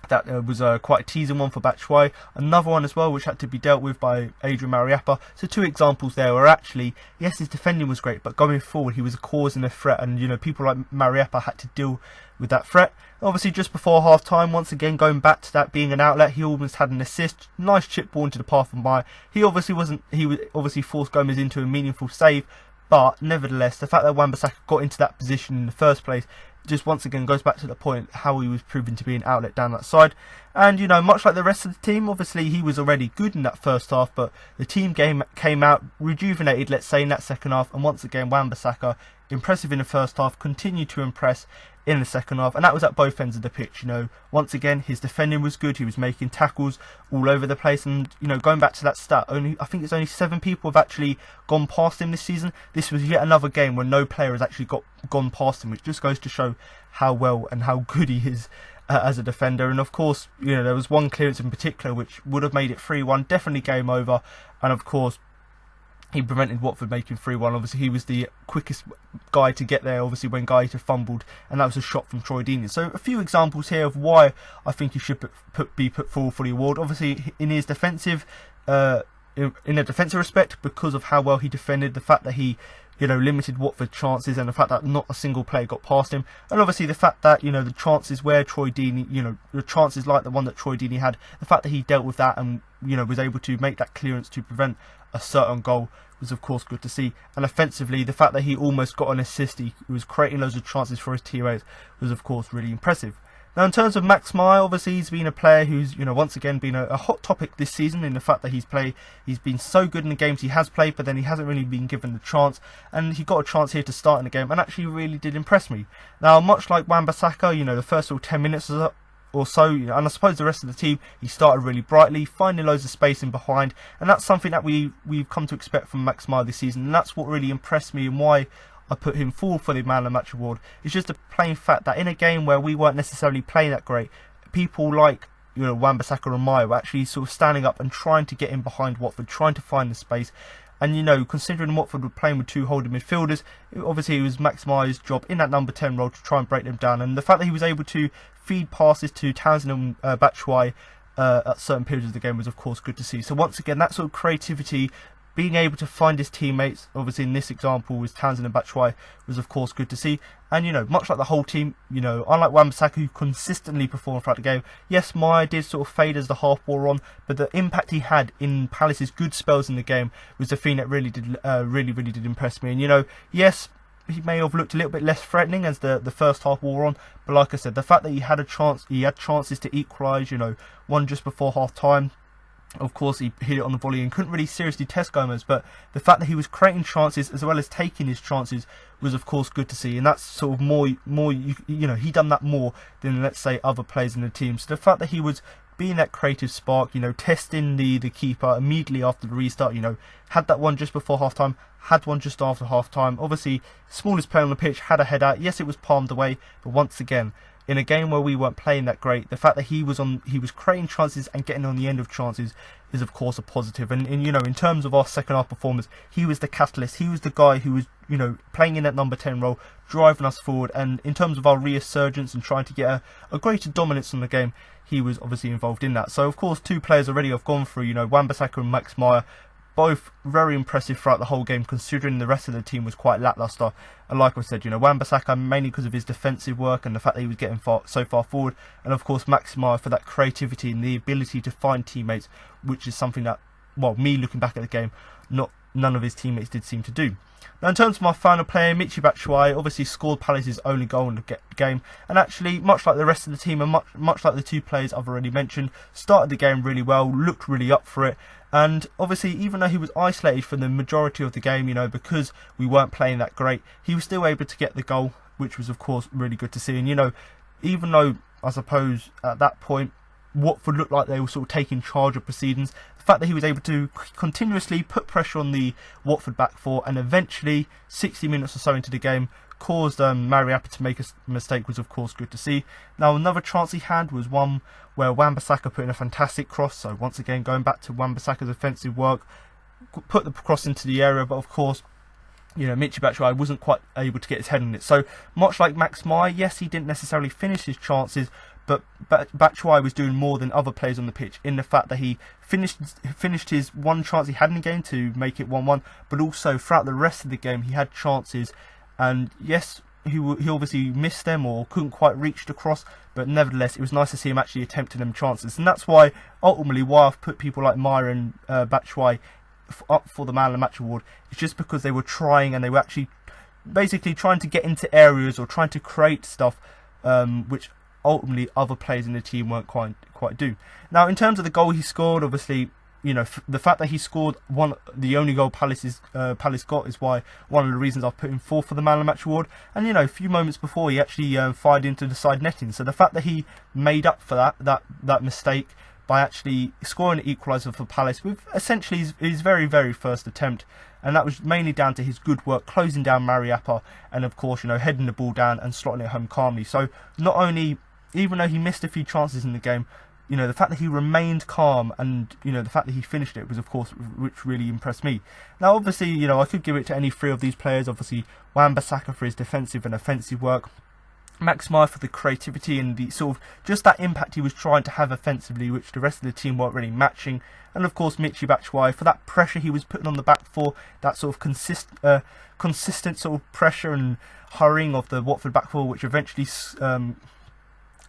that was quite a teasing one for Batshuayi. Another one as well which had to be dealt with by Adrian Mariappa. So 2 examples there where actually, yes, his defending was great, but going forward he was a cause and a threat, and people like Mariappa had to deal with that threat. Obviously just before half time, once again going back to that being an outlet, he almost had an assist, nice chip ball into the path of Meyer. He obviously forced Gomez into a meaningful save, But nevertheless, the fact that Wan-Bissaka got into that position in the first place just once again goes back to the point how he was proven to be an outlet down that side. And, you know, much like the rest of the team, obviously he was already good in that first half, but the team came out rejuvenated, let's say, in that second half. And once again, Wan-Bissaka, impressive in the first half, continued to impress in the second half, and that was at both ends of the pitch. You know, once again, his defending was good. He was making tackles all over the place, and, you know, going back to that stat, I think it's only 7 people have actually gone past him this season. This was yet another game where no player has actually gone past him, which just goes to show how well and how good he is as a defender. And of course, you know, there was one clearance in particular which would have made it 3-1, definitely game over, and of course he prevented Watford making 3-1. Obviously, he was the quickest guy to get there, obviously, when Gaeta fumbled, and that was a shot from Troy Deeney. So a few examples here of why I think he should be put forward for the award. Obviously, in his defensive, in a defensive respect, because of how well he defended, the fact that he, you know, limited Watford chances, and the fact that not a single player got past him, and obviously the fact that, you know, the chances where Troy Deeney, you know, the chances like the one that Troy Deeney had, the fact that he dealt with that and, you know, was able to make that clearance to prevent a certain goal was of course good to see. And offensively, the fact that he almost got an assist, he was creating loads of chances for his teammates, was of course really impressive. Now, in terms of Max Meyer, obviously he's been a player who's, you know, once again been a hot topic this season, in the fact that he's been so good in the games he has played, but then he hasn't really been given the chance, and he got a chance here to start in the game and actually really did impress me. Now, much like Wan-Bissaka, you know, the first 10 minutes or so, you know, and I suppose the rest of the team, he started really brightly, finding loads of space in behind, and that's something that we've come to expect from Max Meyer this season, and that's what really impressed me and why I put him forward for the Man of the Match award. It's just the plain fact that in a game where we weren't necessarily playing that great, people like, you know, Wan-Bissaka and Meyer were actually sort of standing up and trying to get in behind Watford, trying to find the space. And, you know, considering Watford were playing with 2 holding midfielders, obviously it was Max Meyer's job in that number 10 role to try and break them down. And the fact that he was able to feed passes to Townsend and Batshuayi at certain periods of the game was of course good to see. So once again, that sort of creativity, being able to find his teammates, obviously in this example was Townsend and Batshuayi, was of course good to see. And, you know, much like the whole team, you know, unlike Wan-Bissaka, who consistently performed throughout the game, yes, Meyer did sort of fade as the half wore on, but the impact he had in Palace's good spells in the game was the thing that really did impress me. And, you know, yes, he may have looked a little bit less threatening as the first half wore on, but like I said, the fact that he had chances to equalise, you know, one just before half time. Of course, he hit it on the volley and couldn't really seriously test Gomez, but the fact that he was creating chances as well as taking his chances was of course good to see. And that's sort of more you know, he done that more than, let's say, other players in the team. So the fact that he was being that creative spark, you know, testing the keeper immediately after the restart, you know, had that one just before half time, had one just after half time. Obviously, smallest player on the pitch, had a header. Yes, it was palmed away, but once again, in a game where we weren't playing that great, the fact that he was creating chances and getting on the end of chances is of course a positive. And you know, in terms of our second half performance, he was the catalyst. He was the guy who was, you know, playing in that number 10 role, driving us forward. And in terms of our resurgence and trying to get a greater dominance in the game, he was obviously involved in that. So of course, 2 players already have gone through, you know, Wan-Bissaka and Max Meyer, both very impressive throughout the whole game, considering the rest of the team was quite lacklustre. And like I said, you know, Wan-Bissaka mainly because of his defensive work and the fact that he was getting so far forward, and of course Max Meyer for that creativity and the ability to find teammates, which is something that, well, me looking back at the game, none of his teammates did seem to do. Now, in terms of my final player, Michy Batshuayi obviously scored Palace's only goal in the game, and actually, much like the rest of the team and much like the 2 players I've already mentioned, started the game really well, looked really up for it. And obviously, even though he was isolated from the majority of the game, you know, because we weren't playing that great, he was still able to get the goal, which was of course really good to see. And, you know, even though I suppose at that point Watford looked like they were sort of taking charge of proceedings, the fact that he was able to continuously put pressure on the Watford back four, and eventually 60 minutes or so into the game caused Meyer to make a mistake, was of course good to see. Now, another chance he had was one where Wan-Bissaka put in a fantastic cross. So once again, going back to Wan-Bissaka's offensive work, put the cross into the area, but of course, you know, Michy Batshuayi wasn't quite able to get his head on it. So much like Max Meyer, yes, he didn't necessarily finish his chances, but Batshuayi was doing more than other players on the pitch in the fact that he finished his one chance he had in the game to make it 1-1, but also throughout the rest of the game he had chances, and yes, he obviously missed them or couldn't quite reach the cross, but nevertheless it was nice to see him actually attempting them chances. And that's why ultimately I've put people like Meyer and Batshuayi up for the Man of the Match award is just because they were trying, and they were actually basically trying to get into areas or trying to create stuff which ultimately other players in the team weren't quite do. Now, in terms of the goal he scored, obviously, you know, the fact that he scored the only goal Palace got is one of the reasons I've put him forth for the Man of the Match award. And, you know, a few moments before, he actually fired into the side netting. So the fact that he made up for that mistake by actually scoring an equaliser for Palace with essentially his very, very first attempt, and that was mainly down to his good work closing down Mariappa and, of course, you know, heading the ball down and slotting it home calmly. So not only, even though he missed a few chances in the game, you know, the fact that he remained calm and, you know, the fact that he finished it was, of course, which really impressed me. Now, obviously, you know, I could give it to any three of these players. Obviously, Wamba for his defensive and offensive work, Max Meyer for the creativity and the sort of just that impact he was trying to have offensively, which the rest of the team weren't really matching. And of course, Michy Batshuayi for that pressure he was putting on the back four, that sort of consistent sort of pressure and hurrying of the Watford back four, which eventually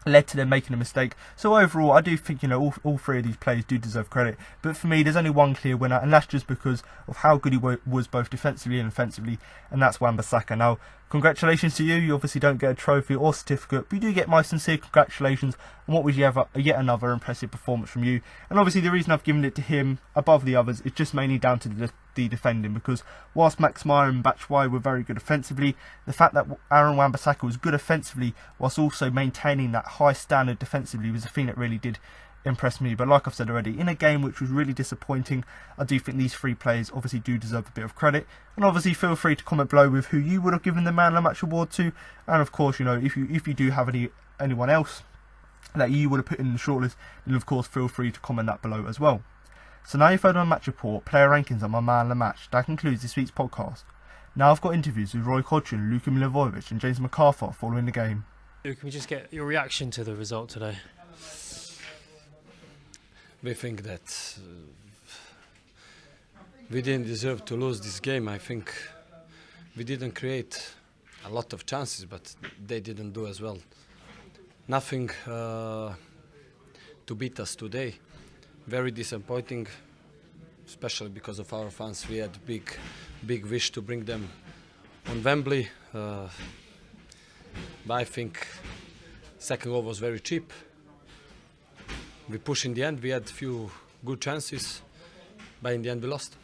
led to them making a mistake. So overall, I do think, you know, all three of these players do deserve credit. But for me, there's only one clear winner, and that's just because of how good he was both defensively and offensively, and that's Wan-Bissaka. Now, congratulations to you. You obviously don't get a trophy or certificate, but you do get my sincere congratulations on what was yet another impressive performance from you. And obviously, the reason I've given it to him above the others is just mainly down to the defending, because whilst Max Meyer and Batshuayi were very good offensively, the fact that Aaron Wan-Bissaka was good offensively whilst also maintaining that high standard defensively was the thing that really did impress me. But like I've said already, in a game which was really disappointing, I do think these three players obviously do deserve a bit of credit. And obviously feel free to comment below with who you would have given the Man of the Match award to, and of course, you know, if you do have anyone else that you would have put in the shortlist, then of course feel free to comment that below as well. So now you've heard my match report, player rankings and my Man of the Match. That concludes this week's podcast. Now I've got interviews with Roy Hodgson, Luka Milivojevic and James MacArthur following the game. Can we just get your reaction to the result today? We think that we didn't deserve to lose this game. I think we didn't create a lot of chances, but they didn't do as well. Nothing to beat us today. Very disappointing, especially because of our fans. We had big wish to bring them on Wembley. But I think second goal was very cheap. We pushed in the end. We had few good chances, but in the end we lost.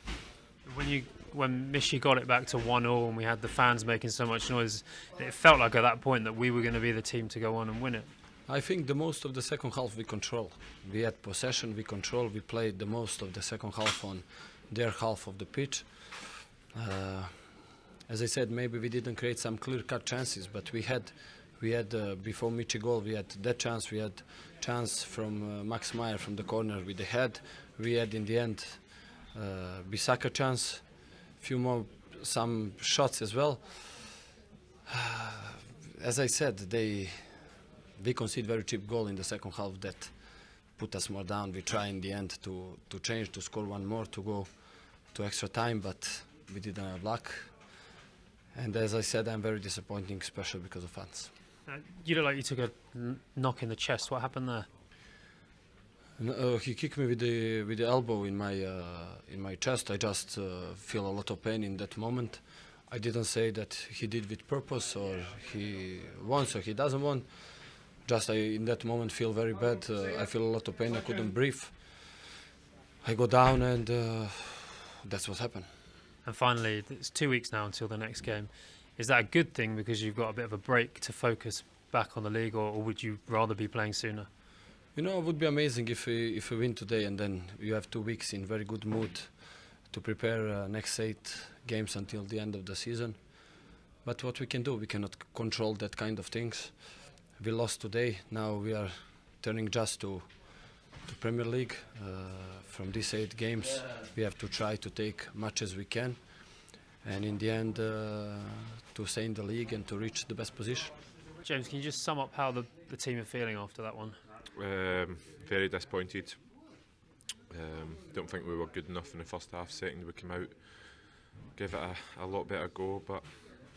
When Michy got it back to 1-1 and we had the fans making so much noise, it felt like at that point that we were going to be the team to go on and win it. I think the most of the second half we control. We had possession, we control, we played the most of the second half on their half of the pitch. As I said, maybe we didn't create some clear-cut chances, but we had before Michy goal, we had that chance, we had chance from Max Meyer from the corner with the head. We had in the end Bissaka chance, some shots as well. As I said, we conceded very cheap goal in the second half that put us more down. We try in the end to change, to score one more, to go to extra time, but we didn't have luck. And as I said, I'm very disappointing, especially because of fans. You look like you took a knock in the chest. What happened there? He kicked me with the elbow in my chest. I just feel a lot of pain in that moment. I didn't say that he did with purpose or he wants or he doesn't want. Just I in that moment feel very bad. I feel a lot of pain. I couldn't breathe. I go down and that's what happened. And finally, it's 2 weeks now until the next game. Is that a good thing because you've got a bit of a break to focus back on the league, or would you rather be playing sooner? You know, it would be amazing if we win today and then you have 2 weeks in very good mood to prepare next 8 games until the end of the season. But what we can do, we cannot control that kind of things. We lost today. Now we are turning just to Premier League. From these 8 games, we have to try to take much as we can, and in the end, to stay in the league and to reach the best position. James, can you just sum up how the team are feeling after that one? Very disappointed. Don't think we were good enough in the first half. Second, we came out, gave it a lot better go, but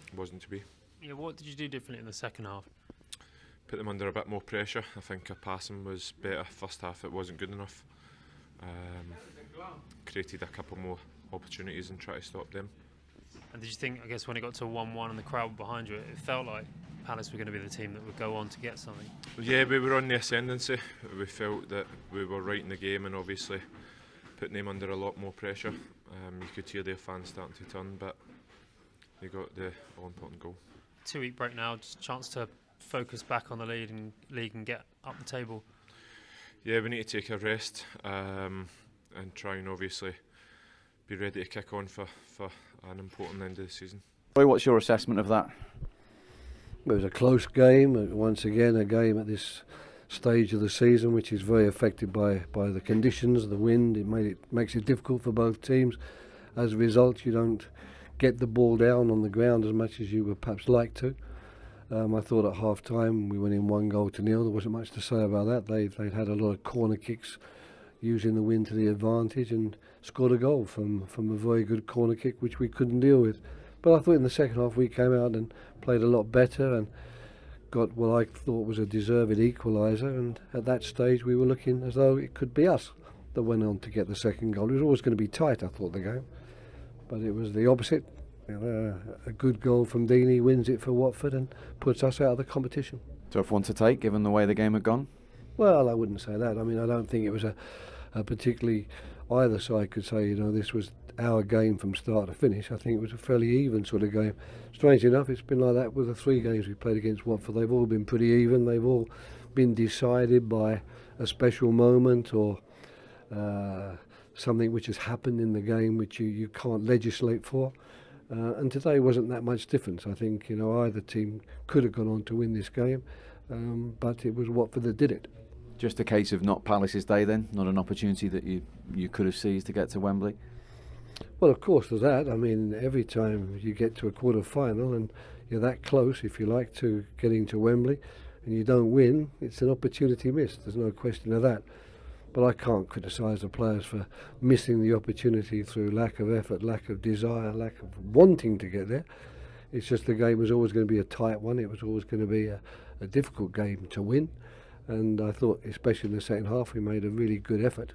it wasn't to be. Yeah, what did you do differently in the second half? Put them under a bit more pressure. I think our passing was better. First half it wasn't good enough. Created a couple more opportunities and try to stop them. And did you think, I guess, when it got to 1-1 and the crowd were behind you, it felt like Palace were going to be the team that would go on to get something? Yeah, we were on the ascendancy. We felt that we were right in the game and obviously putting them under a lot more pressure. You could hear their fans starting to turn, but they got the all-important goal. 2-week break now, just a chance to focus back on the league and get up the table. Yeah, we need to take a rest and try and obviously be ready to kick on for an important end of the season. Roy, what's your assessment of that? It was a close game, once again a game at this stage of the season which is very affected by the conditions, the wind. It makes it difficult for both teams. As a result, you don't get the ball down on the ground as much as you would perhaps like to. I thought at half time we went in 1-0 to nil. There wasn't much to say about that. They'd had a lot of corner kicks using the wind to the advantage and scored a goal from a very good corner kick which we couldn't deal with. But I thought in the second half we came out and played a lot better and got what I thought was a deserved equaliser, and at that stage we were looking as though it could be us that went on to get the second goal. It was always going to be tight, I thought, the game, but it was the opposite. A good goal from Deeney wins it for Watford and puts us out of the competition. Tough one to take given the way the game had gone? Well, I wouldn't say that. I mean, I don't think it was a particularly, either side could say, this was our game from start to finish. I think it was a fairly even sort of game. Strange enough, it's been like that with the 3 games we played against Watford. They've all been pretty even. They've all been decided by a special moment or something which has happened in the game which you can't legislate for. And today wasn't that much difference. I think either team could have gone on to win this game, but it was Watford that did it. Just a case of not Palace's day then? Not an opportunity that you could have seized to get to Wembley? Well, of course there's that. I mean, every time you get to a quarter-final and you're that close, if you like, to getting to Wembley and you don't win, it's an opportunity missed. There's no question of that. But I can't criticise the players for missing the opportunity through lack of effort, lack of desire, lack of wanting to get there. It's just the game was always going to be a tight one. It was always going to be a difficult game to win. And I thought, especially in the second half, we made a really good effort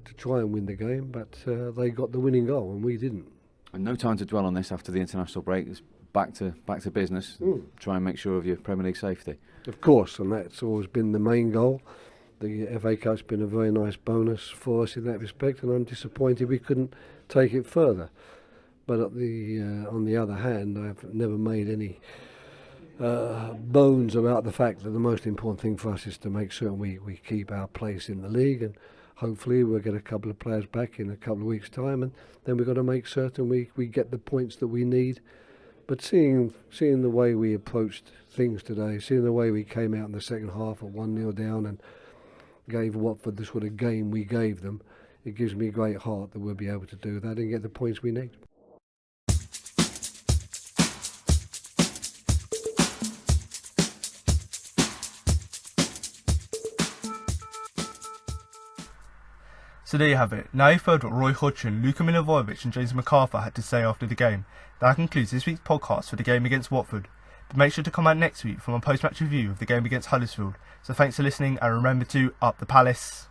to try and win the game, but they got the winning goal and we didn't. And no time to dwell on this after the international break. It's back to business. Try and make sure of your Premier League safety. Of course, and that's always been the main goal. The FA Cup's been a very nice bonus for us in that respect, and I'm disappointed we couldn't take it further. But on the other hand, I've never made any bones about the fact that the most important thing for us is to make certain we keep our place in the league, and hopefully we'll get a couple of players back in a couple of weeks' time, and then we've got to make certain we get the points that we need. But seeing the way we approached things today, seeing the way we came out in the second half at 1-0 down and gave Watford the sort of game we gave them, it gives me great heart that we'll be able to do that and get the points we need. So there you have it. Now you've heard what Roy Hodgson, Luka Milivojevic and James MacArthur had to say after the game. That concludes this week's podcast for the game against Watford. But make sure to come out next week for my post-match review of the game against Huddersfield. So thanks for listening and remember to up the Palace.